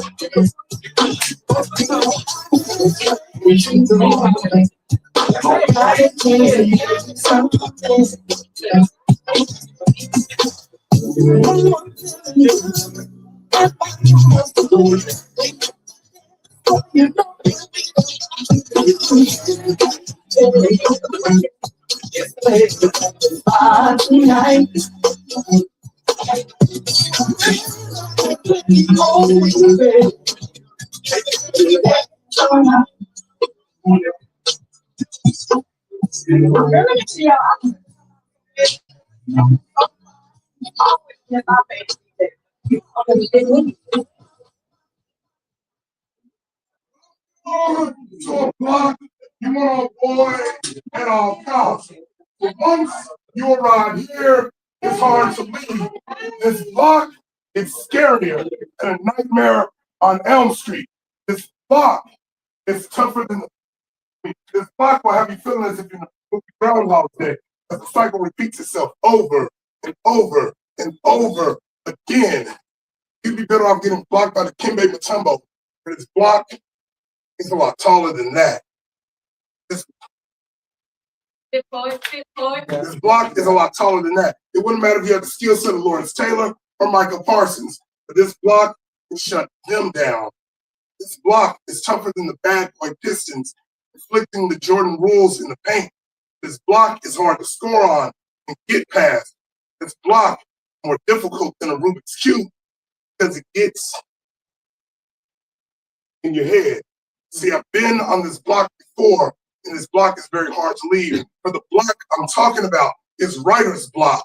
Tonight. To a block you want to avoid at all costs. But once you arrive here, it's hard to leave. This block is scarier than a nightmare on Elm Street. This block is tougher than this block will have you feeling as if you're in a movie Groundhog Day, as the cycle repeats itself over and over and over again. You'd be better off getting blocked by the Kimbe Matumbo. But this block is a lot taller than that. This block is a lot taller than that. It wouldn't matter if you had the skill set of Lawrence Taylor or Michael Parsons, but this block can shut them down. This block is tougher than the Bad Boy Pistons, inflicting the Jordan rules in the paint. This block is hard to score on and get past. This block is more difficult than a Rubik's Cube because it gets in your head. See, I've been on this block before, and this block is very hard to leave. For the block I'm talking about is writer's block.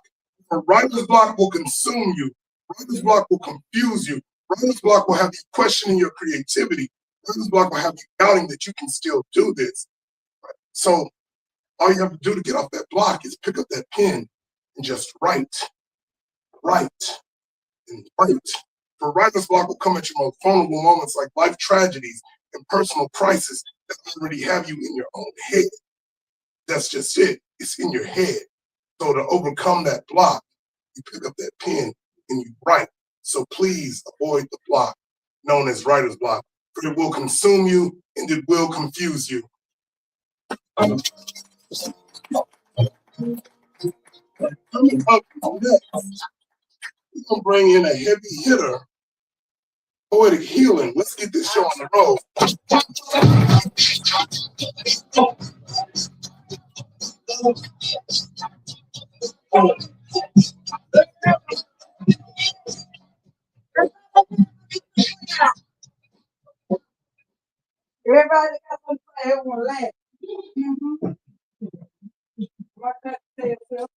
For writer's block will consume you. Writer's block will confuse you. Writer's block will have you questioning your creativity. Writer's block will have you doubting that you can still do this. So all you have to do to get off that block is pick up that pen and just write, write, and write. For writer's block will come at your most vulnerable moments like life tragedies and personal crisis that already have you in your own head. That's just it. It's in your head. So to overcome that block, you pick up that pen and you write. So please avoid the block known as writer's block, for it will consume you and it will confuse you. We're gonna bring in a heavy hitter, poetic healing. Let's get this show on the road. Everybody got some play, everyone laugh. Watch that say yourself.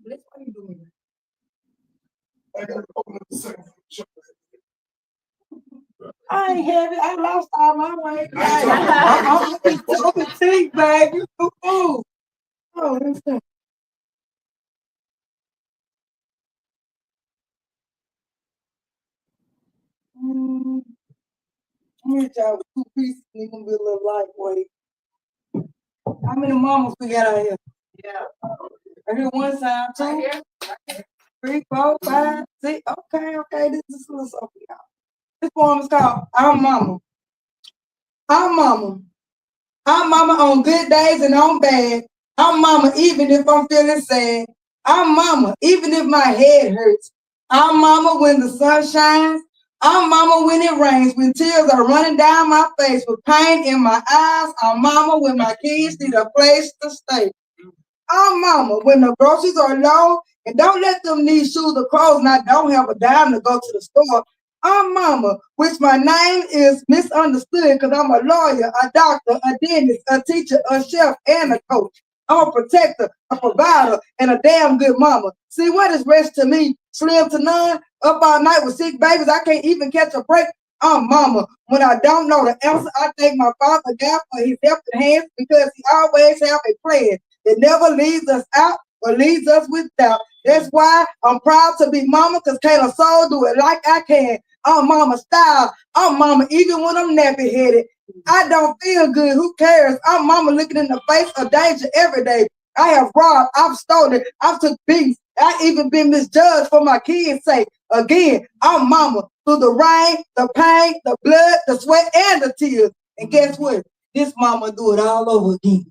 Blitz, what are you doing? I gotta open up the second show. I ain't have it. I lost all my weight. I'm petite, baby. Ooh. Oh, that's good. I'm gonna y'all with 2 pieces. You're gonna be a little lightweight. How many mamas we got out here? Yeah. I hear 1 sound, 2, 3, 4, 5, 6. Okay. This is a little something, y'all. This poem is called Our Mama. Our Mama. Our mama on good days and on bad. Our mama even if I'm feeling sad. Our mama even if my head hurts. Our mama when the sun shines. Our mama when it rains. When tears are running down my face with pain in my eyes. Our mama when my kids need a place to stay. Our mama when the groceries are low. And don't let them need shoes or clothes and I don't have a dime to go to the store. Our mama, which my name is misunderstood because I'm a lawyer, a doctor, a dentist, a teacher, a chef, and a coach. I'm a protector, a provider, and a damn good mama. See, what is rest to me? Slim to none, up all night with 6 babies, I can't even catch a break. I'm mama. When I don't know the answer, I thank my Father God for his helping hands because he always have a plan that never leaves us out or leaves us with doubt. That's why I'm proud to be mama because can't a soul do it like I can. I'm mama style. I'm mama even when I'm nappy headed. I don't feel good. Who cares? I'm mama looking in the face of danger every day. I have robbed. I've stolen. I've took beats. I even been misjudged for my kids' sake. Again, I'm mama through the rain, the pain, the blood, the sweat, and the tears. And guess what? This mama do it all over again.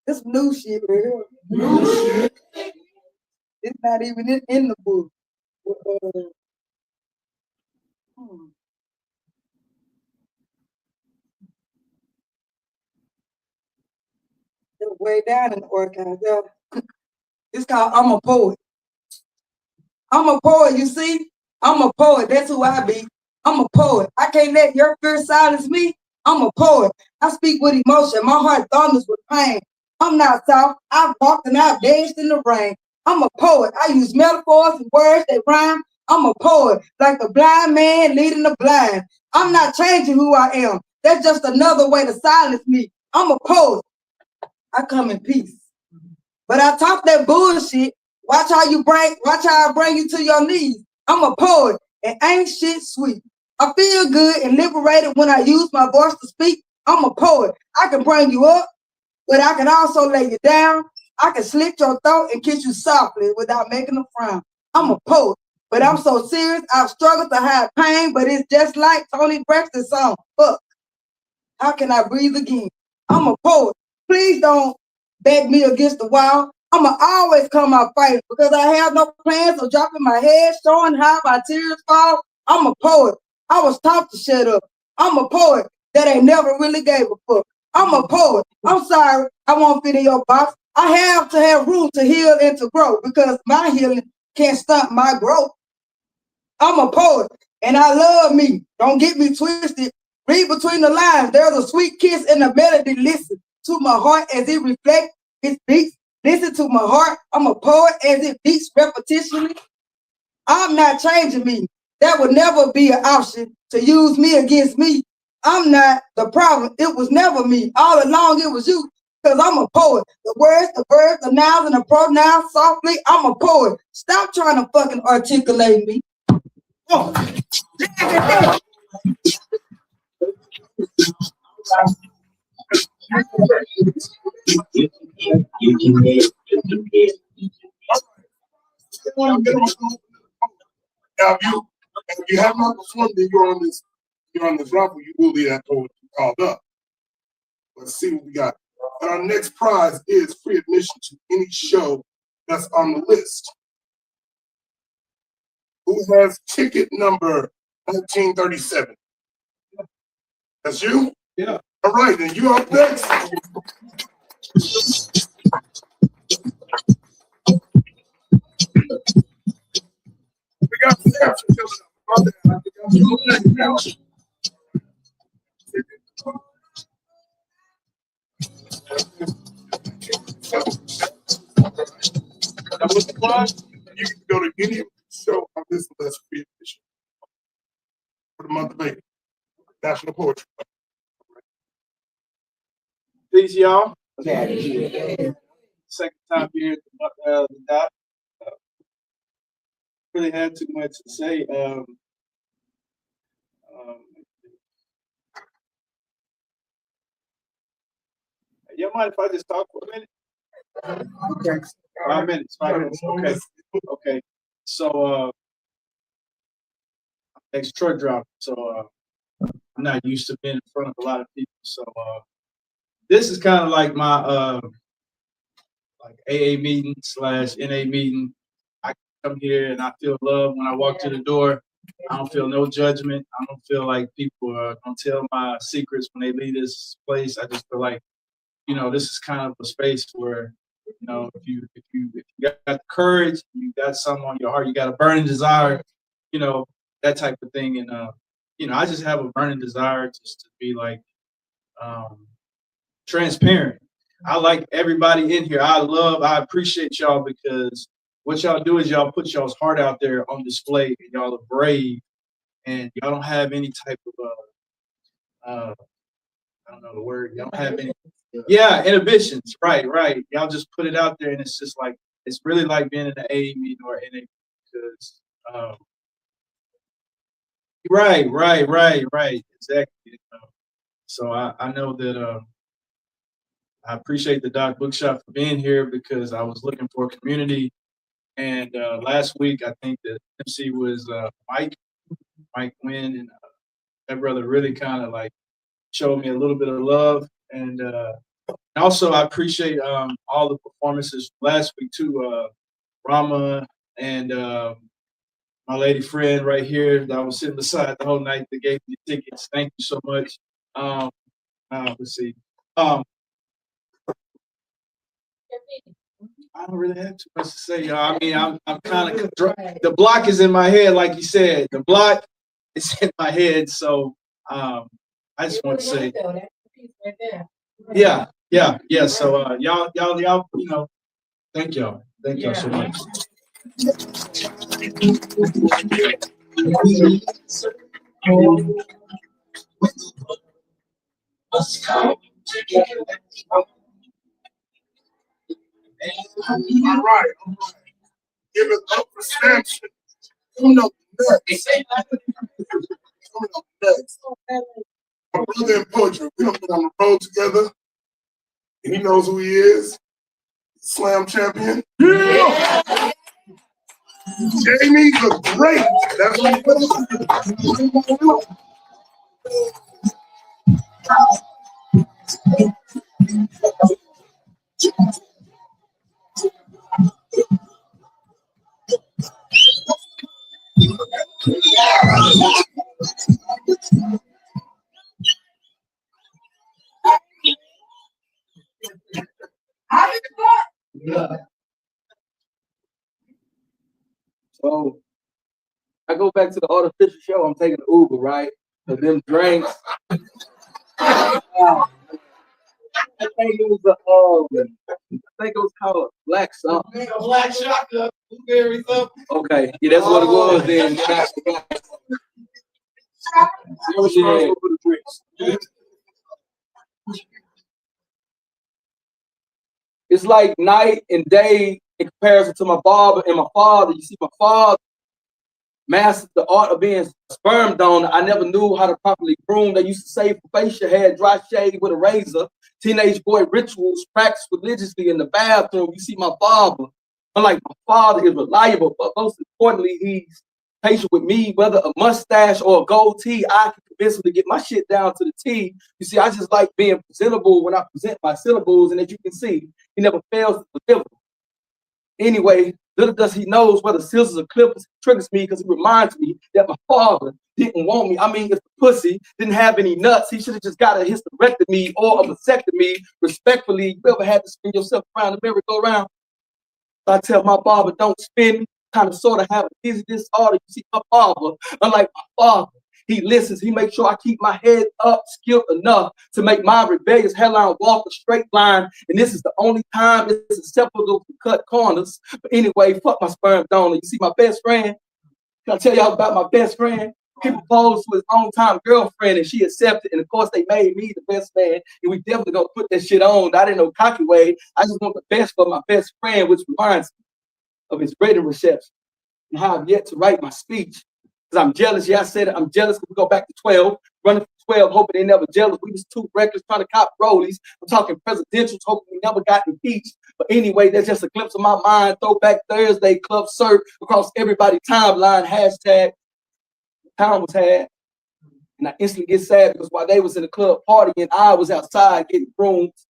This new shit right here. New shit. It's not even in the book. It's way down in the archives. It's called I'm a Poet. I'm a poet, you see? I'm a poet. That's who I be. I'm a poet. I can't let your fear silence me. I'm a poet. I speak with emotion. My heart thunders with pain. I'm not soft. I've walked and I've danced in the rain. I'm a poet. I use metaphors and words that rhyme. I'm a poet, like the blind man leading the blind. I'm not changing who I am. That's just another way to silence me. I'm a poet. I come in peace. But I talk that bullshit. Watch how I bring you to your knees. I'm a poet and ain't shit sweet. I feel good and liberated when I use my voice to speak. I'm a poet. I can bring you up, but I can also lay you down. I can slit your throat and kiss you softly without making a frown. I'm a poet, but I'm so serious. I've struggled to hide pain, but it's just like Tony Braxton's song, Fuck. How can I breathe again? I'm a poet. Please don't back me against the wall. I'ma always come out fighting because I have no plans of dropping my head, showing how my tears fall. I'm a poet. I was taught to shut up. I'm a poet that ain't never really gave a fuck. I'm a poet. I'm sorry, I won't fit in your box. I have to have room to heal and to grow because my healing can't stop my growth. I'm a poet and I love me. Don't get me twisted. Read between the lines. There's a sweet kiss in the melody. Listen to my heart as it reflects its beats. Listen to my heart. I'm a poet as it beats repetitionally. I'm not changing me. That would never be an option to use me against me. I'm not the problem. It was never me. All along it was you. Because I'm a poet. The words, the verbs, the nouns, and the pronouns softly. I'm a poet. Stop trying to fucking articulate me. Oh. Now, if you have not performed and you're on this raffle, you will be that poet called up. Let's see what we got. And our next prize is free admission to any show that's on the list. Who has ticket number 1937? That's you? Yeah. All right, then you up next. We got what's the plug? You can go to any show on this list for admission for the month of April. National Poetry. Peace, y'all. Second time here at the Dock. Really had too much to say. You mind if I just talk for a minute? Okay. 5 minutes. 5 minutes. Okay. Okay. So ex truck driver. So I'm not used to being in front of a lot of people. So this is kind of like my like AA meeting / NA meeting. I come here and I feel love when I walk through the door. I don't feel no judgment. I don't feel like people are gonna tell my secrets when they leave this place. I just feel like, you know, this is kind of a space where, you know, if you got the courage, you got something on your heart, you got a burning desire, you know, that type of thing. And you know, I just have a burning desire just to be like transparent. I like everybody in here. I appreciate y'all, because what y'all do is y'all put y'all's heart out there on display, and y'all are brave, and y'all don't have any type of I don't know the word. Y'all don't have any inhibitions. Right. Y'all just put it out there, and it's just like, it's really like being in an AA meeting or NA, because right. Exactly. So I know that I appreciate the Dock Bookshop for being here, because I was looking for a community. And last week, I think the MC was Mike Wynn, and that brother really kind of like showed me a little bit of love. And also, I appreciate all the performances last week too. Rama and my lady friend right here that I was sitting beside the whole night that gave me tickets. Thank you so much. Let's see. I don't really have too much to say, y'all. I mean, I'm kind of, the block is in my head, like you said. The block is in my head, so I just want to say, yeah. So y'all, you know, thank y'all so much. All right. Give it up for Samson. Coming up next. My brother in poetry. We don't been on the road together, and he knows who he is. Slam champion. Yeah. Jamie the Great. That's what So I go back to the artificial show. I'm taking the Uber, right? And them drinks. I think it was called a black something. Black shotgun, blueberry something. Okay, yeah, that's what it was then. It's like night and day in comparison to my barber and my father. You see, my father mastered the art of being a sperm donor. I never knew how to properly groom. They used to say for facial hair, dry shave with a razor. Teenage boy rituals practiced religiously in the bathroom. You see, my barber, unlike my father, is reliable, but most importantly, he's patient with me. Whether a mustache or a goatee, I can convince him to get my shit down to the T. You see, I just like being presentable when I present my syllables, and as you can see, he never fails to deliver. Anyway, little does he knows whether scissors or clippers triggers me, because he reminds me that my father didn't want me. I mean, if the pussy didn't have any nuts, he should have just got a hysterectomy or a vasectomy. Respectfully, you ever had to spin yourself around the merry-go-round? I tell my barber, don't spin me. Kind of sort of have a dizzy disorder. You see, my barber, unlike my father, He listens. He makes sure I keep my head up, skilled enough to make my rebellious hairline walk a straight line. And this is the only time it's acceptable to cut corners. But anyway, fuck my sperm donor. You see my best friend? Can I tell y'all about my best friend? He proposed to his own-time girlfriend, and she accepted. And of course, they made me the best man. And we definitely gonna put that shit on. I didn't know cocky way. I just want the best for my best friend, which reminds me of his wedding reception and how I've yet to write my speech. Because I'm jealous. Yeah, I said it. I'm jealous because we go back to 12, running for 12, hoping they never jealous. We was too reckless trying to cop rollies. I'm talking presidentials, hoping we never got impeached. But anyway, that's just a glimpse of my mind. Throwback Thursday, club surf across everybody's timeline. Hashtag time was had. And I instantly get sad because while they was in the club partying, I was outside getting brooms.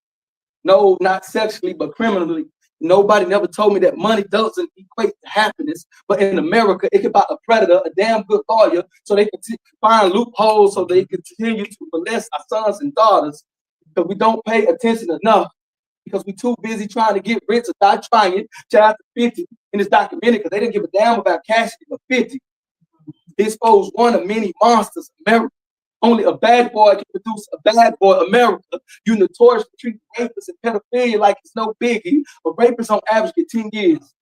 No, not sexually, but criminally. Nobody never told me that money doesn't equate to happiness. But in America, it can buy a predator, a damn good lawyer, so they can find loopholes so they can continue to molest our sons and daughters. Because we don't pay attention enough. Because we're too busy trying to get rich or die trying. Chapter 50 in this documentary, because they didn't give a damn about Cassidy for 50. He exposed one of many monsters, America. Only a bad boy can produce a bad boy, America. You notorious for treating rapists and pedophilia like it's no biggie. But rapists on average get 10 years.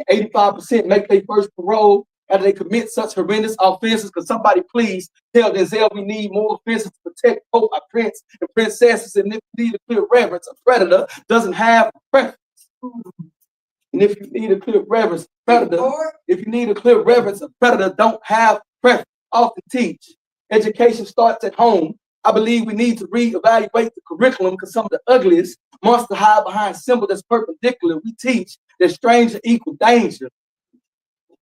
And 85% make their first parole after they commit such horrendous offenses. Because somebody please tell Denzel we need more offenses to protect both our prince and princesses. And if you need a clear reverence, a predator doesn't have a preference. And if you need a clear reverence, a predator don't have preference. Often teach. Education starts at home. I believe we need to reevaluate the curriculum because some of the ugliest monsters hide behind symbols that's perpendicular. We teach that stranger equal danger.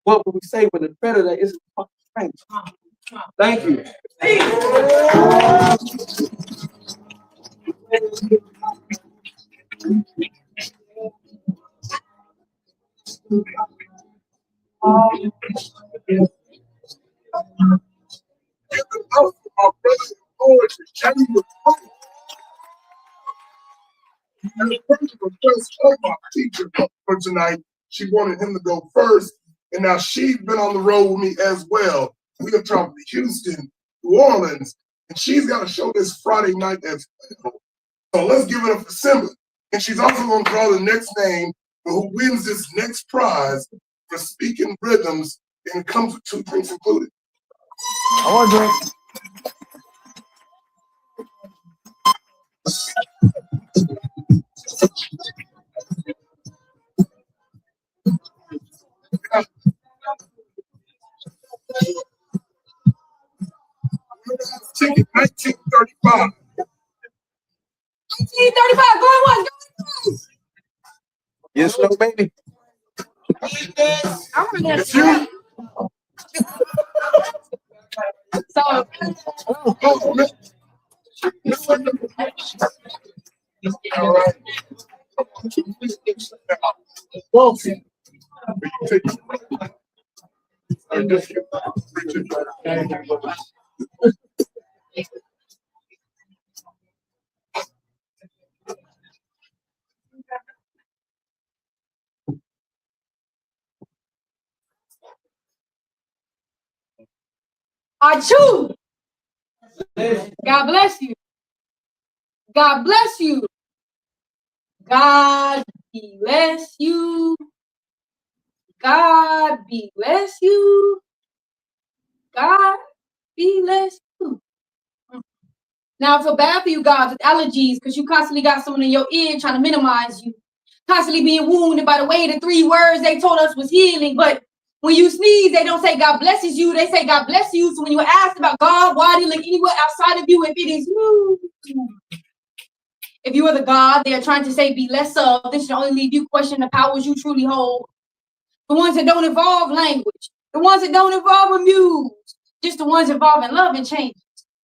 What would we say when the predator is a fucking stranger? Thank you. My brother poetry, Jamie was funny. And the first request of my teacher for tonight, she wanted him to go first, and now she's been on the road with me as well. We have traveled to Houston, New Orleans, and she's got a show this Friday night as well. So let's give it up for Simba. And she's also going to draw the next name for who wins this next prize for speaking rhythms, and it comes with 2 drinks included. I want to drink. Ticket 1935. 1935, going once, Yes, no, baby. I'm gonna It's you. So, all right. Well, I choose. God bless you. God bless you. God bless you. God bless you. God bless you. Now I feel bad for you guys with allergies because you constantly got someone in your ear trying to minimize you. Constantly being wounded by the way the 3 words they told us was healing. But when you sneeze, they don't say God blesses you. They say God bless you. So when you were asked about God, why do you look anywhere outside of you if it is you? If you are the God they are trying to say be less of, this should only leave you questioning the powers you truly hold. The ones that don't involve language. The ones that don't involve amuse. Just the ones involving love and change.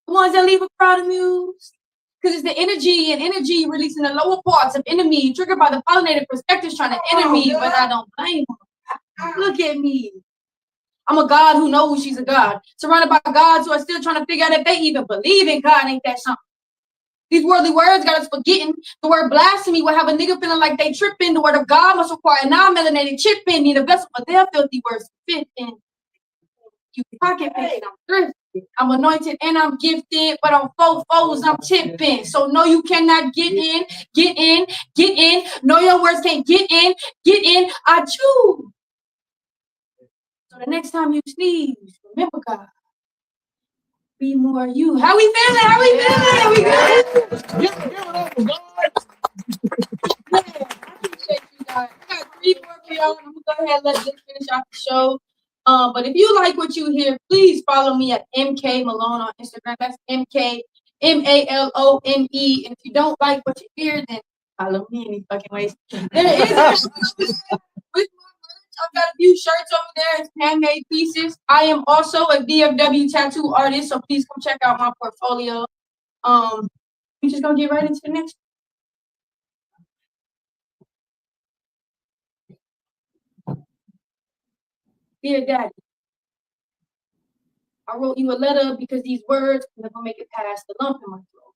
The ones that leave a crowd amused. Because it's the energy and energy releasing the lower parts of enemy, triggered by the pollinated perspectives trying to enter me, but I don't blame them. Look at me. I'm a God who knows she's a God. Surrounded by gods who are still trying to figure out if they even believe in God. Ain't that something? These worldly words got us forgetting. The word blasphemy will have a nigga feeling like they tripping. The word of God must require a non-melanated chip in. Need a vessel for their filthy words to fit in. You pocket picking, I'm thrifty. I'm anointed and I'm gifted, but on 4 foes I'm tipping. So no, you cannot get in, get in, get in. No, your words can't get in, get in. I choose. So the next time you sneeze, remember God. Be more you. How we feeling? How we feeling? We good? Give it up for God. Yeah, I appreciate you guys. I got 3 more for y'all. I'm gonna go ahead and let them finish out the show. But if you like what you hear, please follow me at MK Malone on Instagram. That's MK MALONE. And if you don't like what you hear, then follow me any fucking ways. There is with my merch. I've got a few shirts over there. It's handmade pieces. I am also a DFW tattoo artist, so please come check out my portfolio. We're just gonna get right into the next. Dear Daddy, I wrote you a letter because these words will never make it past the lump in my throat.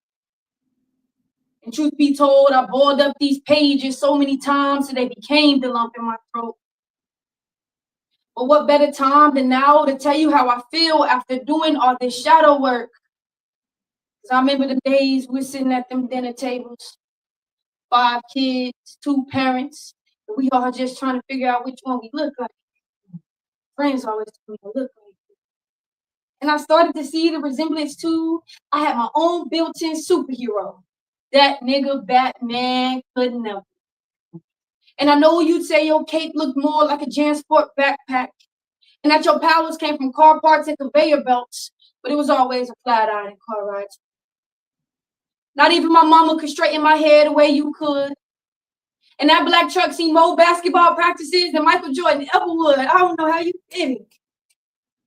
And truth be told, I boiled up these pages so many times till they became the lump in my throat. But what better time than now to tell you how I feel after doing all this shadow work? Because I remember the days we were sitting at them dinner tables, 5 kids, 2 parents, and we all just trying to figure out which one we look like. Friends always tell me I look like. And I started to see the resemblance too. I had my own built-in superhero. That nigga Batman couldn't never. And I know you'd say your cape looked more like a JanSport backpack, and that your powers came from car parts and conveyor belts, but it was always a flat iron car ride. Not even my mama could straighten my hair the way you could. And that black truck seen more basketball practices than Michael Jordan ever would. I don't know how you did it.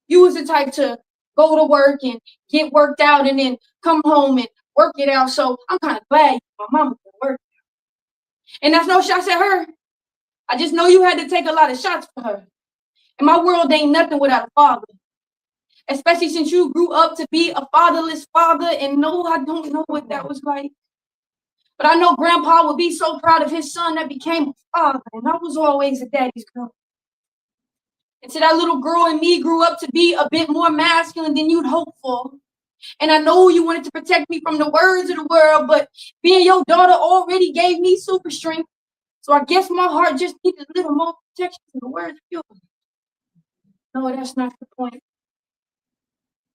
You was the type to go to work and get worked out and then come home and work it out. So I'm kind of glad my mama could work. And that's no shots at her. I just know you had to take a lot of shots for her. And my world ain't nothing without a father. Especially since you grew up to be a fatherless father. And no, I don't know what that was like. But I know Grandpa would be so proud of his son that became a father. And I was always a daddy's girl. And so that little girl in me grew up to be a bit more masculine than you'd hope for. And I know you wanted to protect me from the words of the world, but being your daughter already gave me super strength. So I guess my heart just needed a little more protection from the words of yours. No, that's not the point.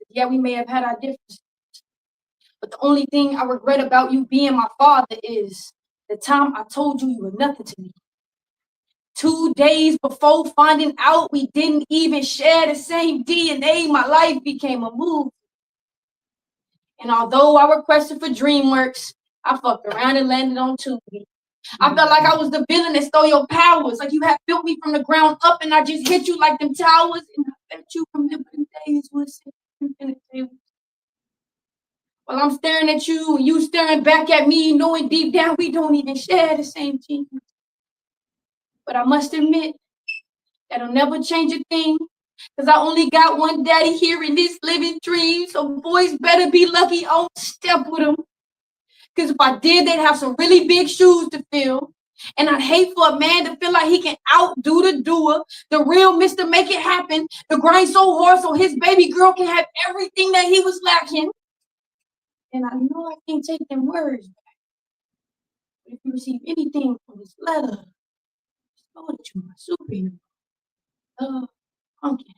Yeah, we may have had our differences. But the only thing I regret about you being my father is the time I told you you were nothing to me. 2 days before finding out we didn't even share the same DNA, my life became a movie. And although I requested for DreamWorks, I fucked around and landed on Tubi. I felt like I was the villain that stole your powers, like you had built me from the ground up and I just hit you like them towers. And I bet you remember the days we were sitting in the table. While I'm staring at you and you staring back at me, knowing deep down we don't even share the same genes. But I must admit, that'll never change a thing, because I only got one daddy here in this living dream, so boys better be lucky I don't step with them. Because if I did, they'd have some really big shoes to fill. And I'd hate for a man to feel like he can outdo the doer, the real Mr. Make It Happen, the grind so hard so his baby girl can have everything that he was lacking. And I know I can't take them words back. But if you receive anything from this letter, just know that you're my superhero. Pumpkin.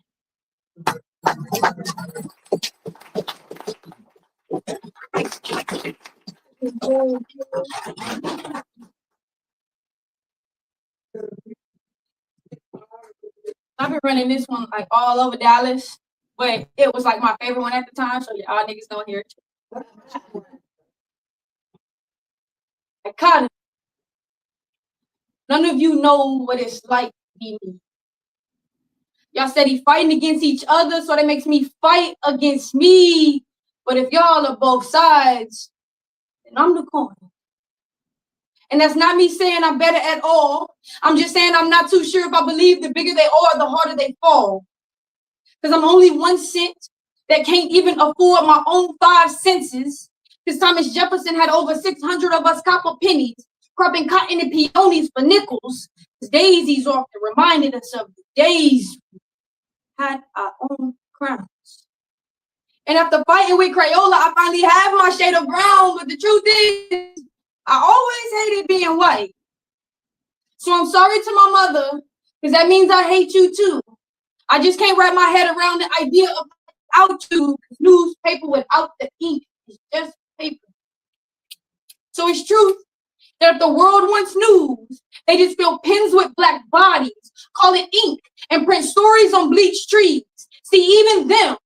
I've been running this one like all over Dallas, but it was like my favorite one at the time, so y'all niggas don't hear it. I caught it. None of you know what it's like to be me. Y'all steady fighting against each other, so that makes me fight against me. But if y'all are both sides, then I'm the corner. And that's not me saying I'm better at all. I'm just saying I'm not too sure if I believe the bigger they are, the harder they fall. Because I'm only 1 cent that can't even afford my own 5 senses. Because Thomas Jefferson had over 600 of us copper pennies, cropping cotton and peonies for nickels. Daisies often reminded us of the days we had our own crowns. And after fighting with Crayola, I finally have my shade of brown. But the truth is, I always hated being white. So I'm sorry to my mother, because that means I hate you too. I just can't wrap my head around the idea of without you. Newspaper without the ink is just paper. So it's true that if the world wants news, they just fill pens with black bodies, call it ink, and print stories on bleached trees. See, even them,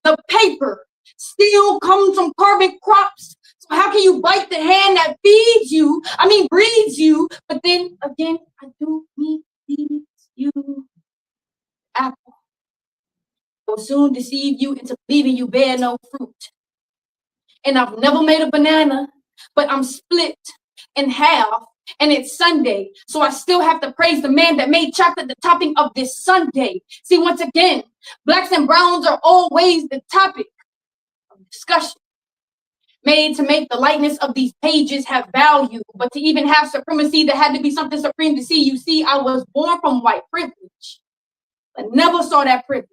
the paper, still comes from carbon crops. So how can you bite the hand that feeds you, breeds you, but then again, I do need feeds you. Apple will soon deceive you into believing you bear no fruit. And I've never made a banana, but I'm split in half, and it's Sunday, so I still have to praise the man that made chocolate the topping of this Sunday. See, once again, blacks and browns are always the topic of discussion, made to make the lightness of these pages have value, but to even have supremacy, there had to be something supreme to see. You see, I was born from white privilege, but never saw that privilege.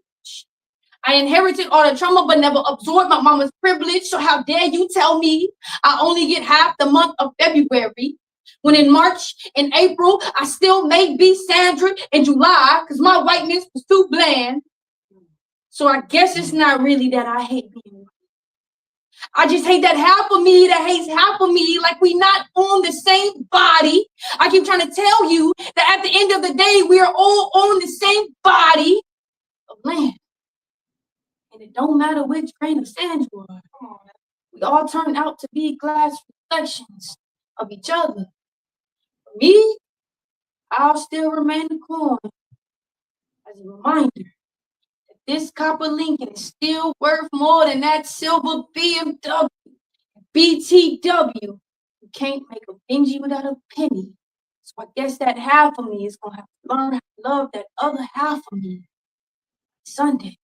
I inherited all the trauma, but never absorbed my mama's privilege. So how dare you tell me I only get half the month of February, when in March and April, I still may be Sandra in July, because my whiteness was too bland. So I guess it's not really that I hate being white. I just hate that half of me that hates half of me, like we not on the same body. I keep trying to tell you that at the end of the day, we are all on the same body of land. And it don't matter which grain of sand you are. Come on, we all turn out to be glass reflections of each other. For me, I'll still remain a coin as a reminder that this copper Lincoln is still worth more than that silver BMW. BTW, you can't make a Benji without a penny. So I guess that half of me is gonna have to learn how to love that other half of me. Sunday.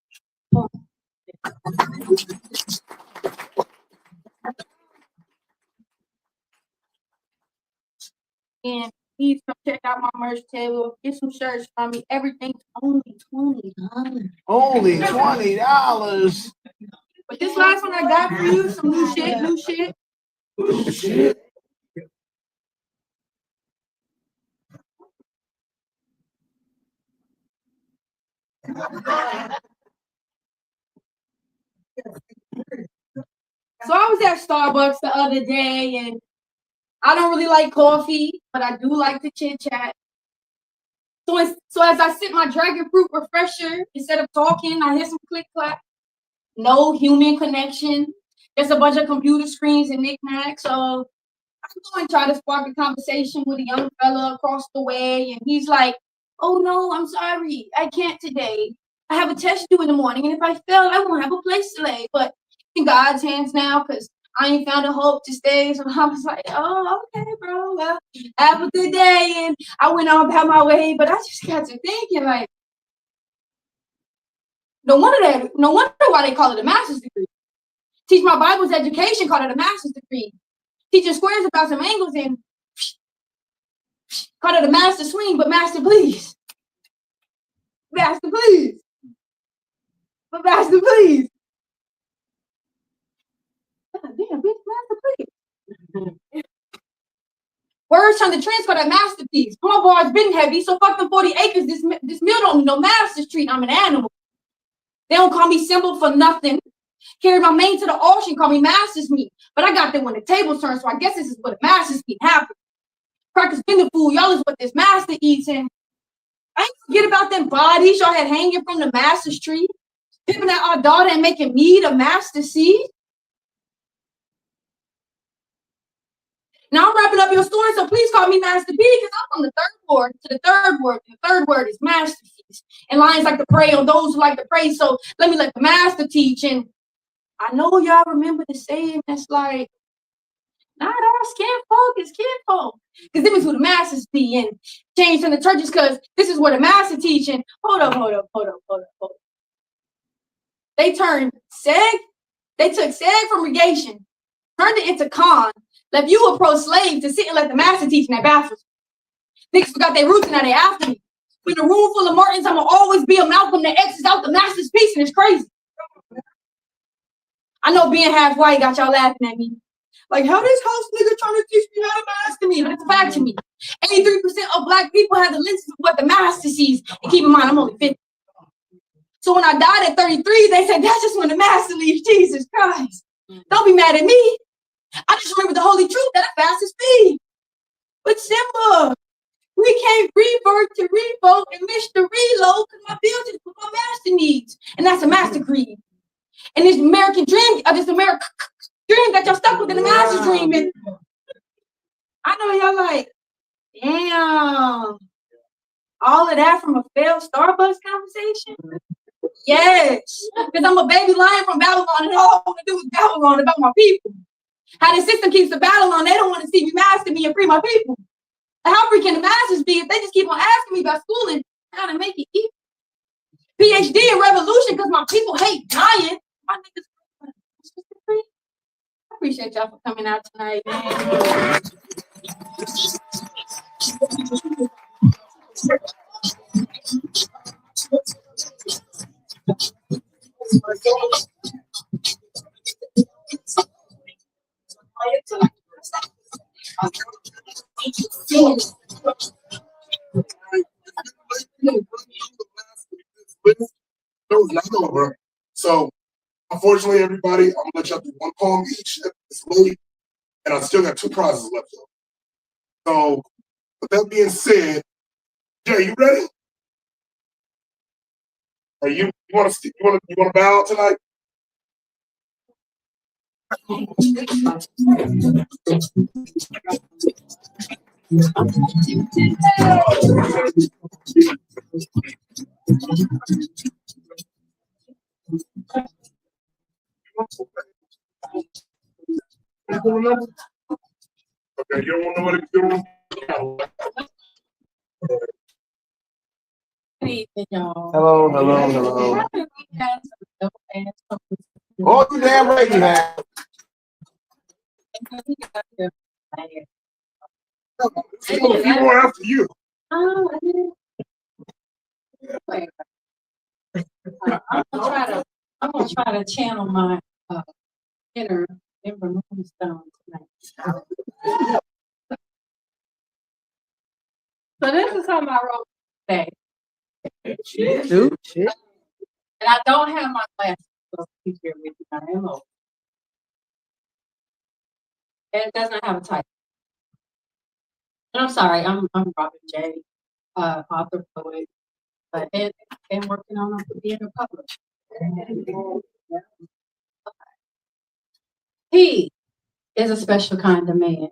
And please come check out my merch table. Get some shirts from me. Everything's only $20. Only $20. But this last one I got for you, some new shit. So I was at Starbucks the other day, and I don't really like coffee, but I do like to chit chat. So as I sip my dragon fruit refresher, instead of talking, I hear some click clack. No human connection. There's a bunch of computer screens and knickknacks. So I'm going to try to spark a conversation with a young fella across the way, and he's like, "Oh no, I'm sorry, I can't today. I have a test due in the morning, and if I fail, I won't have a place to lay. But in God's hands now, because I ain't found a hope to stay." So I was like, "Oh, okay, bro. Well, have a good day." And I went on about my way, but I just got to thinking, like, no wonder why they call it a master's degree. Teach my Bible's education, call it a master's degree. Teaching squares about some angles and call it a master swing, but master please. Master please. But master please. God damn, bitch, master please. Words turn the trends for that masterpiece. My bar's been heavy, so fuck them 40 acres. This mill don't need no master's treat. I'm an animal. They don't call me Simba for nothing. Carry my mane to the ocean, call me master's meat. But I got them when the tables turn, so I guess this is what a master's meat happens. Crackers been the food, y'all is what this master eats. And I ain't forget about them bodies y'all had hanging from the master's tree. Pimping at our daughter and making me the master seed. Now I'm wrapping up your story, so please call me Master B, because I'm from the third ward to the third word. The third word is masterpiece. And lions like to prey on those who like to praise, so let me let the master teach. And I know y'all remember the saying that's like, not all skin folk is kin folk. Because this is who the masters be, and change in the churches, because this is where the master teaching. Hold up. They turned seg, they took seg from regation, turned it into con, left you a pro-slave to sit and let the master teach in that bathroom. Niggas forgot their roots and now they after me. In a room full of Martins, I'ma always be a Malcolm that X's out the master's piece, and it's crazy. I know being half white got y'all laughing at me. Like, how this house nigga trying to teach me how to master me? But it's a fact to me. 83% of black people have the lenses of what the master sees. And keep in mind, I'm only 50. So when I died at 33, they said, that's just when the master leaves. Jesus Christ. Don't be mad at me. I just remember the holy truth that I fast as speed. But Simba, we can't revert to revoke and miss the reload because my bills is what my master needs. And that's a master creed. And this American dream, this American dream that y'all stuck with in the master's dream. And I know y'all like, damn, all of that from a failed Starbucks conversation? Yes, because I'm a baby lion from Babylon and all I want to do is Babylon about my people. How the system keeps the battle on, they don't want to see me master me and free my people. How free can the masters be if they just keep on asking me about schooling, how to make it easy? PhD in revolution because my people hate dying. My niggas, I appreciate y'all for coming out tonight, man. No, it's not over. So, unfortunately, everybody, I'm gonna let y'all do one poem each. It's late, and I still got 2 prizes left. So, with that being said, Jay, you ready? Are you want to bow out tonight? Okay, you don't want nobody to do. Good evening, y'all. Hello. Oh, you damn right you have. People are after you. I'm gonna try to channel my inner Moonstone tonight. So this is something I wrote today. And I don't have my glasses, so please bear with me. I am old. And it does not have a title. And I'm sorry, I'm Robin J, author, poet, and working on being a publisher. He is a special kind of man.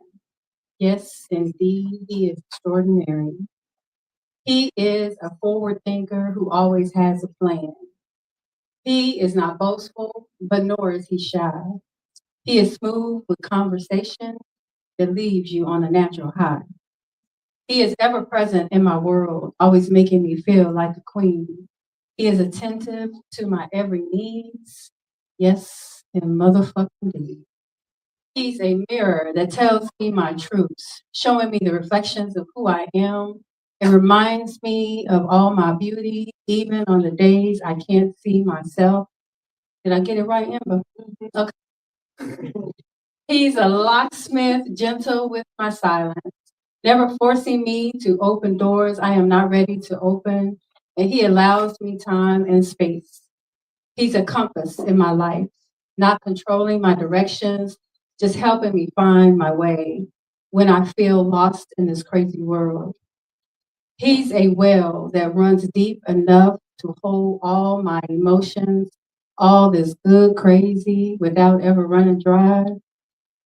Yes, indeed, he is extraordinary. He is a forward thinker who always has a plan. He is not boastful, but nor is he shy. He is smooth with conversation that leaves you on a natural high. He is ever present in my world, always making me feel like a queen. He is attentive to my every needs. Yes, and motherfucking indeed. He's a mirror that tells me my truths, showing me the reflections of who I am. It reminds me of all my beauty, even on the days I can't see myself. Did I get it right, Amber? Okay. He's a locksmith, gentle with my silence, never forcing me to open doors I am not ready to open, and he allows me time and space. He's a compass in my life, not controlling my directions, just helping me find my way when I feel lost in this crazy world. He's a well that runs deep enough to hold all my emotions, all this good crazy without ever running dry.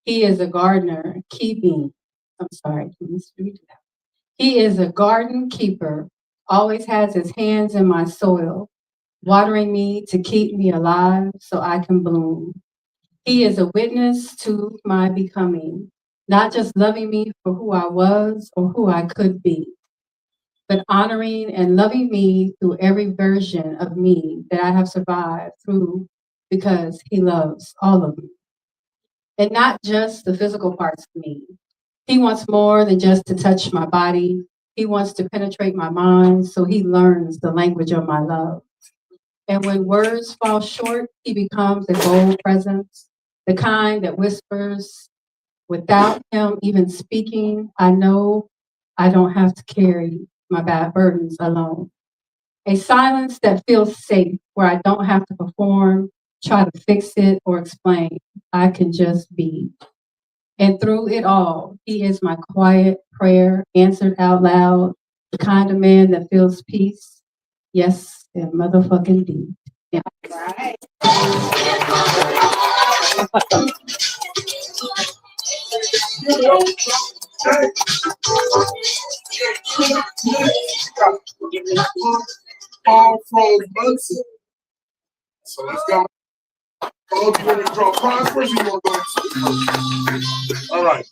He is a gardener He is a garden keeper, always has his hands in my soil, watering me to keep me alive so I can bloom. He is a witness to my becoming, not just loving me for who I was or who I could be, but honoring and loving me through every version of me that I have survived through because he loves all of me. And not just the physical parts of me. He wants more than just to touch my body. He wants to penetrate my mind so he learns the language of my love. And when words fall short, he becomes a bold presence, the kind that whispers without him even speaking. I know I don't have to carry my bad burdens alone. A silence that feels safe, where I don't have to perform, try to fix it, or explain. I can just be. And through it all, he is my quiet prayer answered out loud, the kind of man that feels peace. Yes, and motherfucking deep. Yeah. Right. Paul from Munson. So let's go. Paul, you want to draw cards first? Or you want to go first? All right.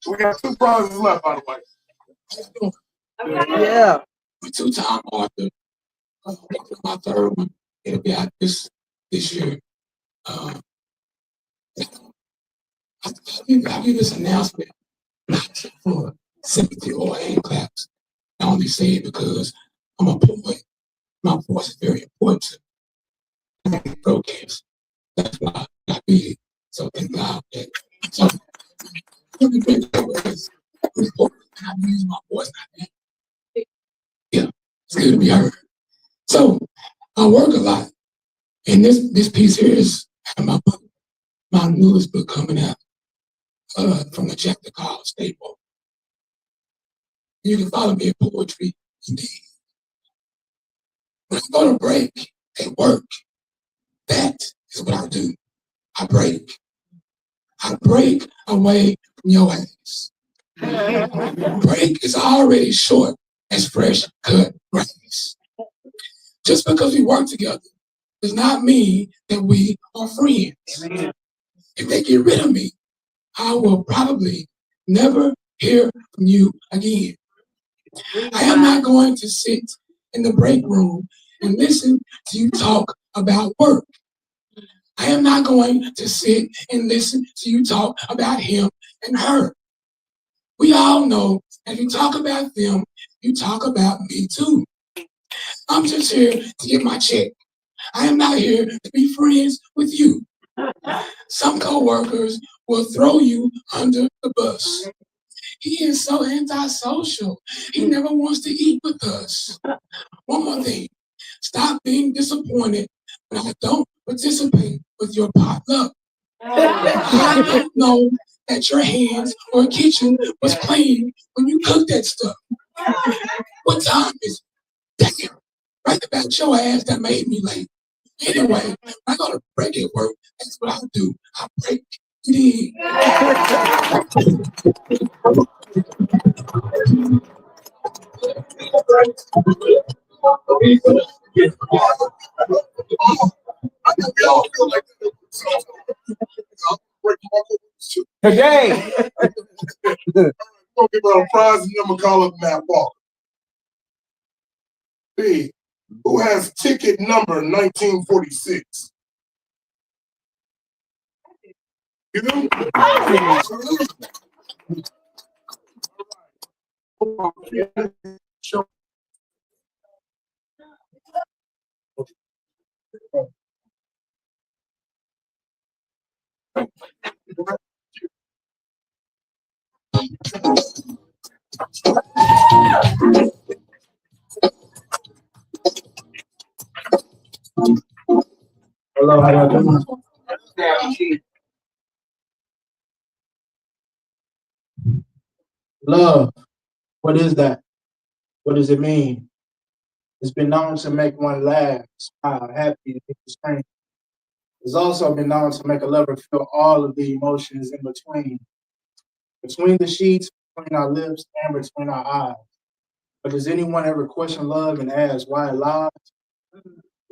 We got 2 prizes left, by the way. Yeah. A 2-time author. My 3rd one. It'll be out this year. I'll give this announcement not for sympathy or hand claps. I only say it because I'm a poet. My voice is very important to the broadcast. That's why I be it. So thank God that. So I use my voice. Yeah, it's good to be heard. So I work a lot. And this piece here is my book, my newest book coming out from the Jack the Call staple. You can follow me at Poetry Indeed. When I go to break at work, that is what I do. I break. I break away from your ass. Break is already short as fresh cut grass. Just because we work together does not mean that we are friends. If they get rid of me, I will probably never hear from you again. I am not going to sit in the break room and listen to you talk about work. I am not going to sit and listen to you talk about him and her. We all know if you talk about them, you talk about me too. I'm just here to get my check. I am not here to be friends with you. Some coworkers will throw you under the bus. He is so antisocial. He never wants to eat with us. One more thing. Stop being disappointed when I don't participate with your potluck. I don't know that your hands or kitchen was clean when you cooked that stuff. What time is it? Damn. Right about your ass that made me late. Anyway, I gotta break at work. That's what I do. I break it in. Today. We'll give out a prize and then we'll call up Matt Walker. B, who has ticket number 1946? You know? Hello, how y'all doing? Love, what is that? What does it mean? It's been known to make one laugh, smile, happy, strange. It's also been known to make a lover feel all of the emotions in between. Between the sheets, between our lips, and between our eyes. But does anyone ever question love and ask why it lies?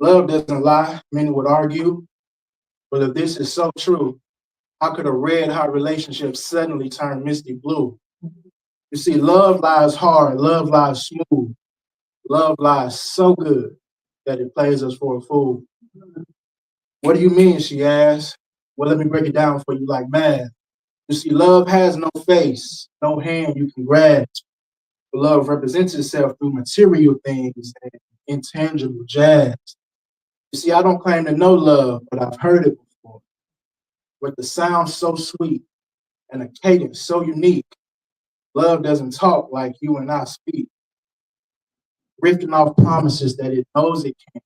Love doesn't lie, many would argue. But if this is so true, how could a red hot relationship suddenly turn misty blue? You see, love lies hard, love lies smooth. Love lies so good that it plays us for a fool. What do you mean, she asked? Well, let me break it down for you like math. You see, love has no face, no hand you can grasp. But love represents itself through material things and intangible jazz. You see, I don't claim to know love, but I've heard it before. With the sound so sweet and a cadence so unique, love doesn't talk like you and I speak. Ripping off promises that it knows it can't.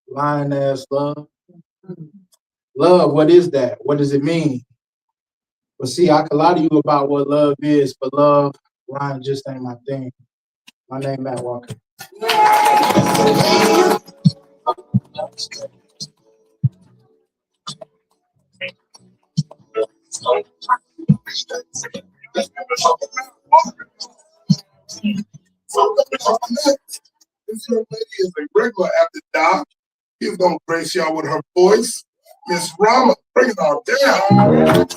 Lying ass love. Love, what is that? What does it mean? But see, I could lie to you about what love is, but love, lying just ain't my thing. My name Matt Walker. This young lady is a regular at the dock. She's gonna grace y'all with her voice. Miss Rama, bring it on down.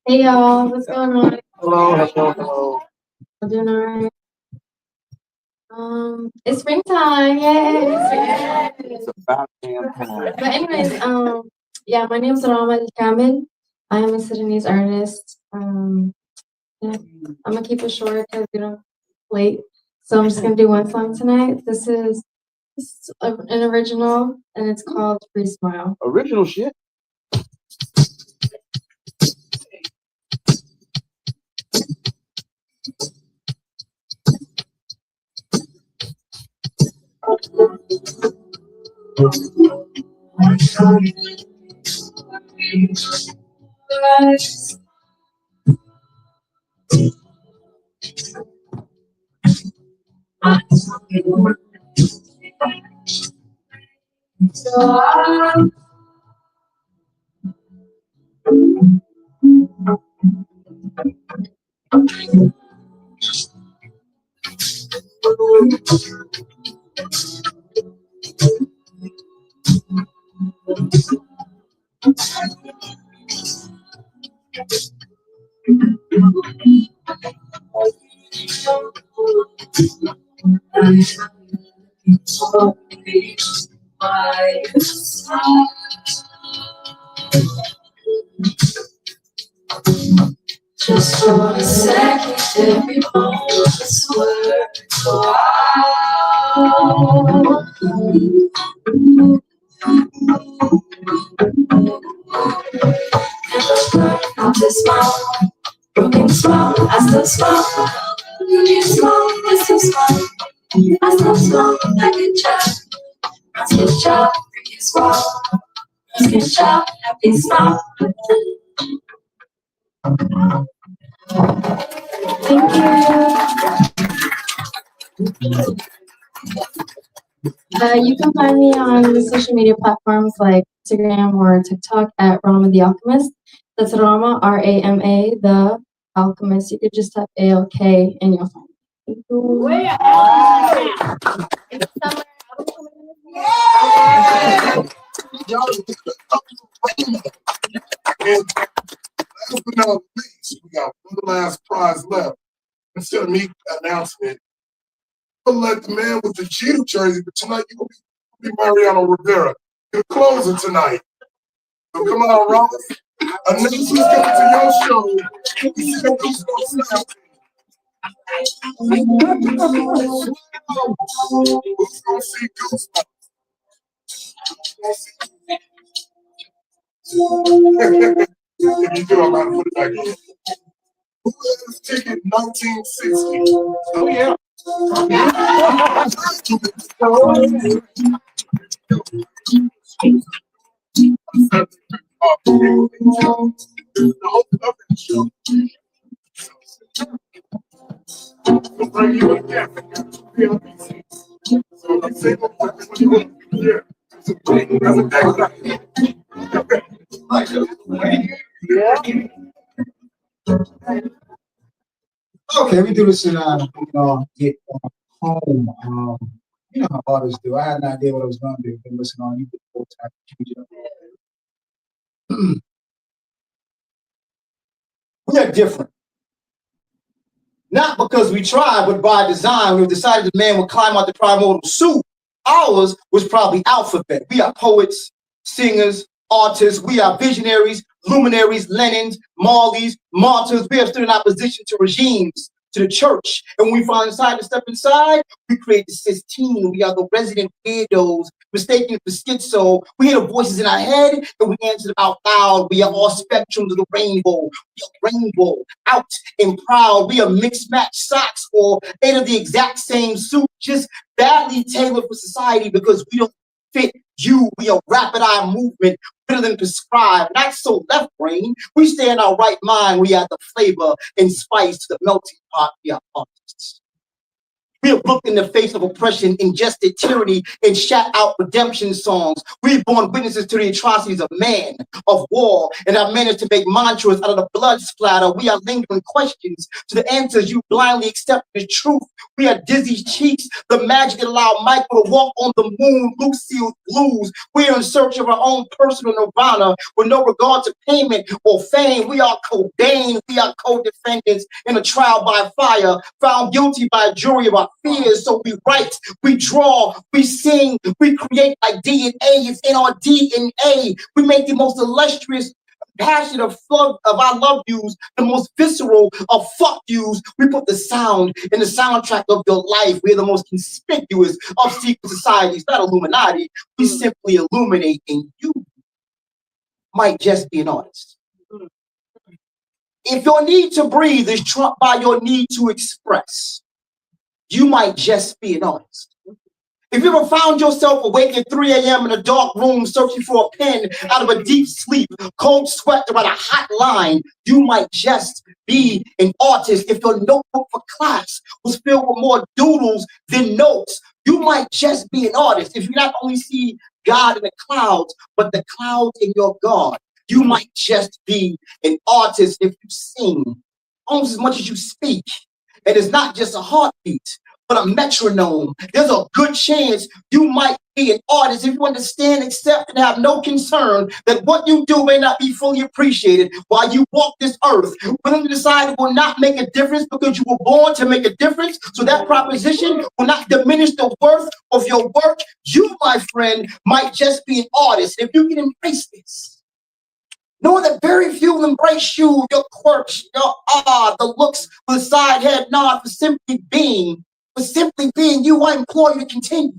Hey y'all, what's going on? Hello. I'm doing alright. It's springtime, yay! It's about damn time. But anyways, yeah, my name is Rama Kamil. I am a Sudanese artist. Yeah, I'm gonna keep it short because late. So I'm just gonna do one song tonight. This is an original, and it's called Free Smile. Original shit. Just for a second, every moment's worth so I'll just smile, broken smile, I still smile. You smile, I still smile. I still smile, I can chat. I still chat, you smile. I can chat, happy smile. Thank you. You can find me on the social media platforms like Instagram or TikTok at Rama the Alchemist. That's Rama, R-A-M-A, the Alchemist. You could just type A-L-K and you'll find me. Thank you. And last but not least, we got one last prize left. Instead of me announcing it, I'll let the man with the Cheetah jersey, but tonight you're going to be Mariano Rivera. You're the closer tonight. So come on, Rollins. Announcements coming to your show. We see the Goosebumps Slam Team. Who's going to see Goosebumps? If you do, I'm about to put it back in. Who has ticket 1960? Oh, yeah. Bring you a gift. So I say, what you want to hear? Okay, we do this in get home. You know how artists do. I had an idea what I was gonna do. But listen on, you get the whole time to change it up. We are different. Not because we tried, but by design. We decided the man would climb out the primordial suit. Ours was probably alphabet. We are poets, singers, artists. We are visionaries, luminaries, Lenins, Marleys, martyrs. We have stood in opposition to regimes, to the church. And when we finally decide to step inside, we create the Sistine. We are the resident weirdos, mistaken for schizo. We hear the voices in our head and we answer them out loud. We are all spectrums of the rainbow. We are rainbow, out and proud. We are mixed match socks or 8 of the exact same suit, just badly tailored for society because we don't fit you. We are rapid eye movement, better than prescribed. Not so left brain. We stay in our right mind. We add the flavor and spice to the melting pot. We are artists. We have looked in the face of oppression, ingested tyranny, and shout out redemption songs. We've borne witnesses to the atrocities of man, of war, and have managed to make mantras out of the blood splatter. We are lingering questions to the answers you blindly accept as truth. We are dizzy cheeks, the magic that allowed Michael to walk on the moon, Lucille blues. We are in search of our own personal nirvana with no regard to payment or fame. We are Cobain. We are co-defendants in a trial by fire, found guilty by a jury of our fears. So we write, we draw, we sing, we create like DNA. It's in our DNA. We make the most illustrious passion of I love yous, the most visceral of fuck yous. We put the sound in the soundtrack of your life. We're the most conspicuous of secret societies, not Illuminati. We simply illuminate, and you might just be an artist. If your need to breathe is trumped by your need to express, you might just be an artist. If you ever found yourself awake at 3 a.m. in a dark room searching for a pen out of a deep sleep, cold sweat to write a hot line, you might just be an artist. If your notebook for class was filled with more doodles than notes, you might just be an artist. If you not only see God in the clouds, but the clouds in your God, you might just be an artist. If you sing almost as much as you speak, and it's not just a heartbeat, but a metronome, there's a good chance you might be an artist if you understand, accept, and have no concern that what you do may not be fully appreciated while you walk this earth. Willing to decide it will not make a difference because you were born to make a difference, so that proposition will not diminish the worth of your work. You, my friend, might just be an artist if you can embrace this. Knowing that very few will embrace you, your quirks, your the looks, the side head nod for simply being. For simply being you, I implore you to continue.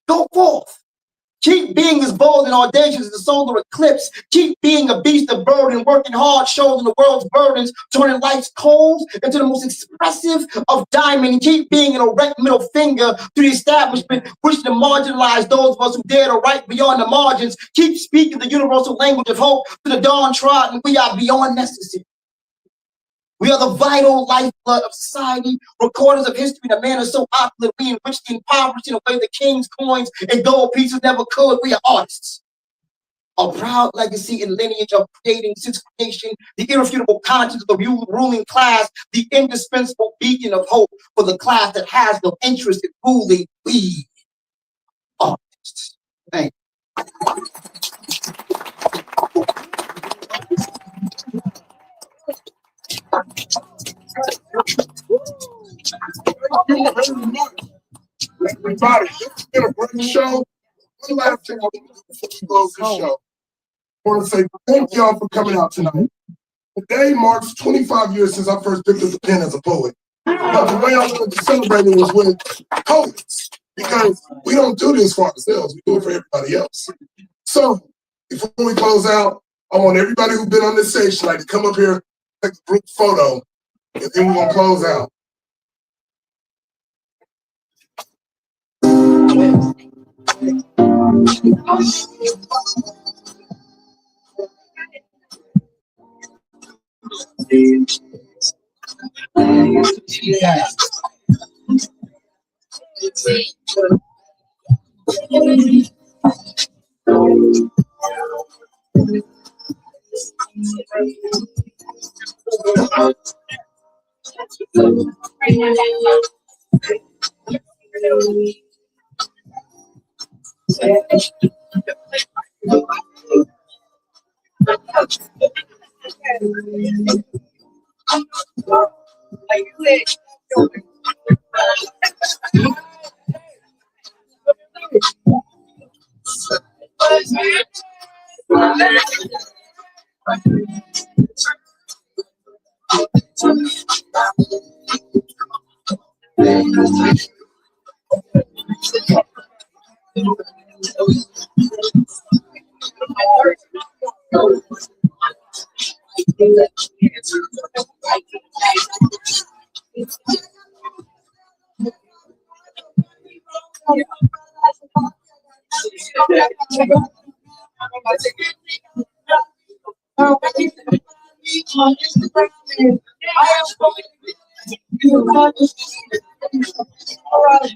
Go forth. Keep being as bold and audacious as the solar eclipse. Keep being a beast of burden, working hard, shouldering the world's burdens, turning life's coals into the most expressive of diamond. Keep being an erect middle finger to the establishment, wishing to marginalize those of us who dare to write beyond the margins. Keep speaking the universal language of hope to the downtrodden. We are beyond necessary. We are the vital lifeblood of society, recorders of history in a manner so opulent we enrich the impoverished in a way the king's coins and gold pieces never could. We are artists. A proud legacy and lineage of creating since creation, the irrefutable conscience of the ruling class, the indispensable beacon of hope for the class that has no interest in ruling. We are artists. Thank you. Everybody, it's been a great show. One last thing I want to do before we close this show. I want to say thank y'all for coming out tonight. Today marks 25 years since I first picked up the pen as a poet. But the way I wanted to celebrate it was with poets, because we don't do this for ourselves, we do it for everybody else. So before we close out, I want everybody who's been on this stage tonight to come up here, take a group photo, and then we're gonna close out. All right.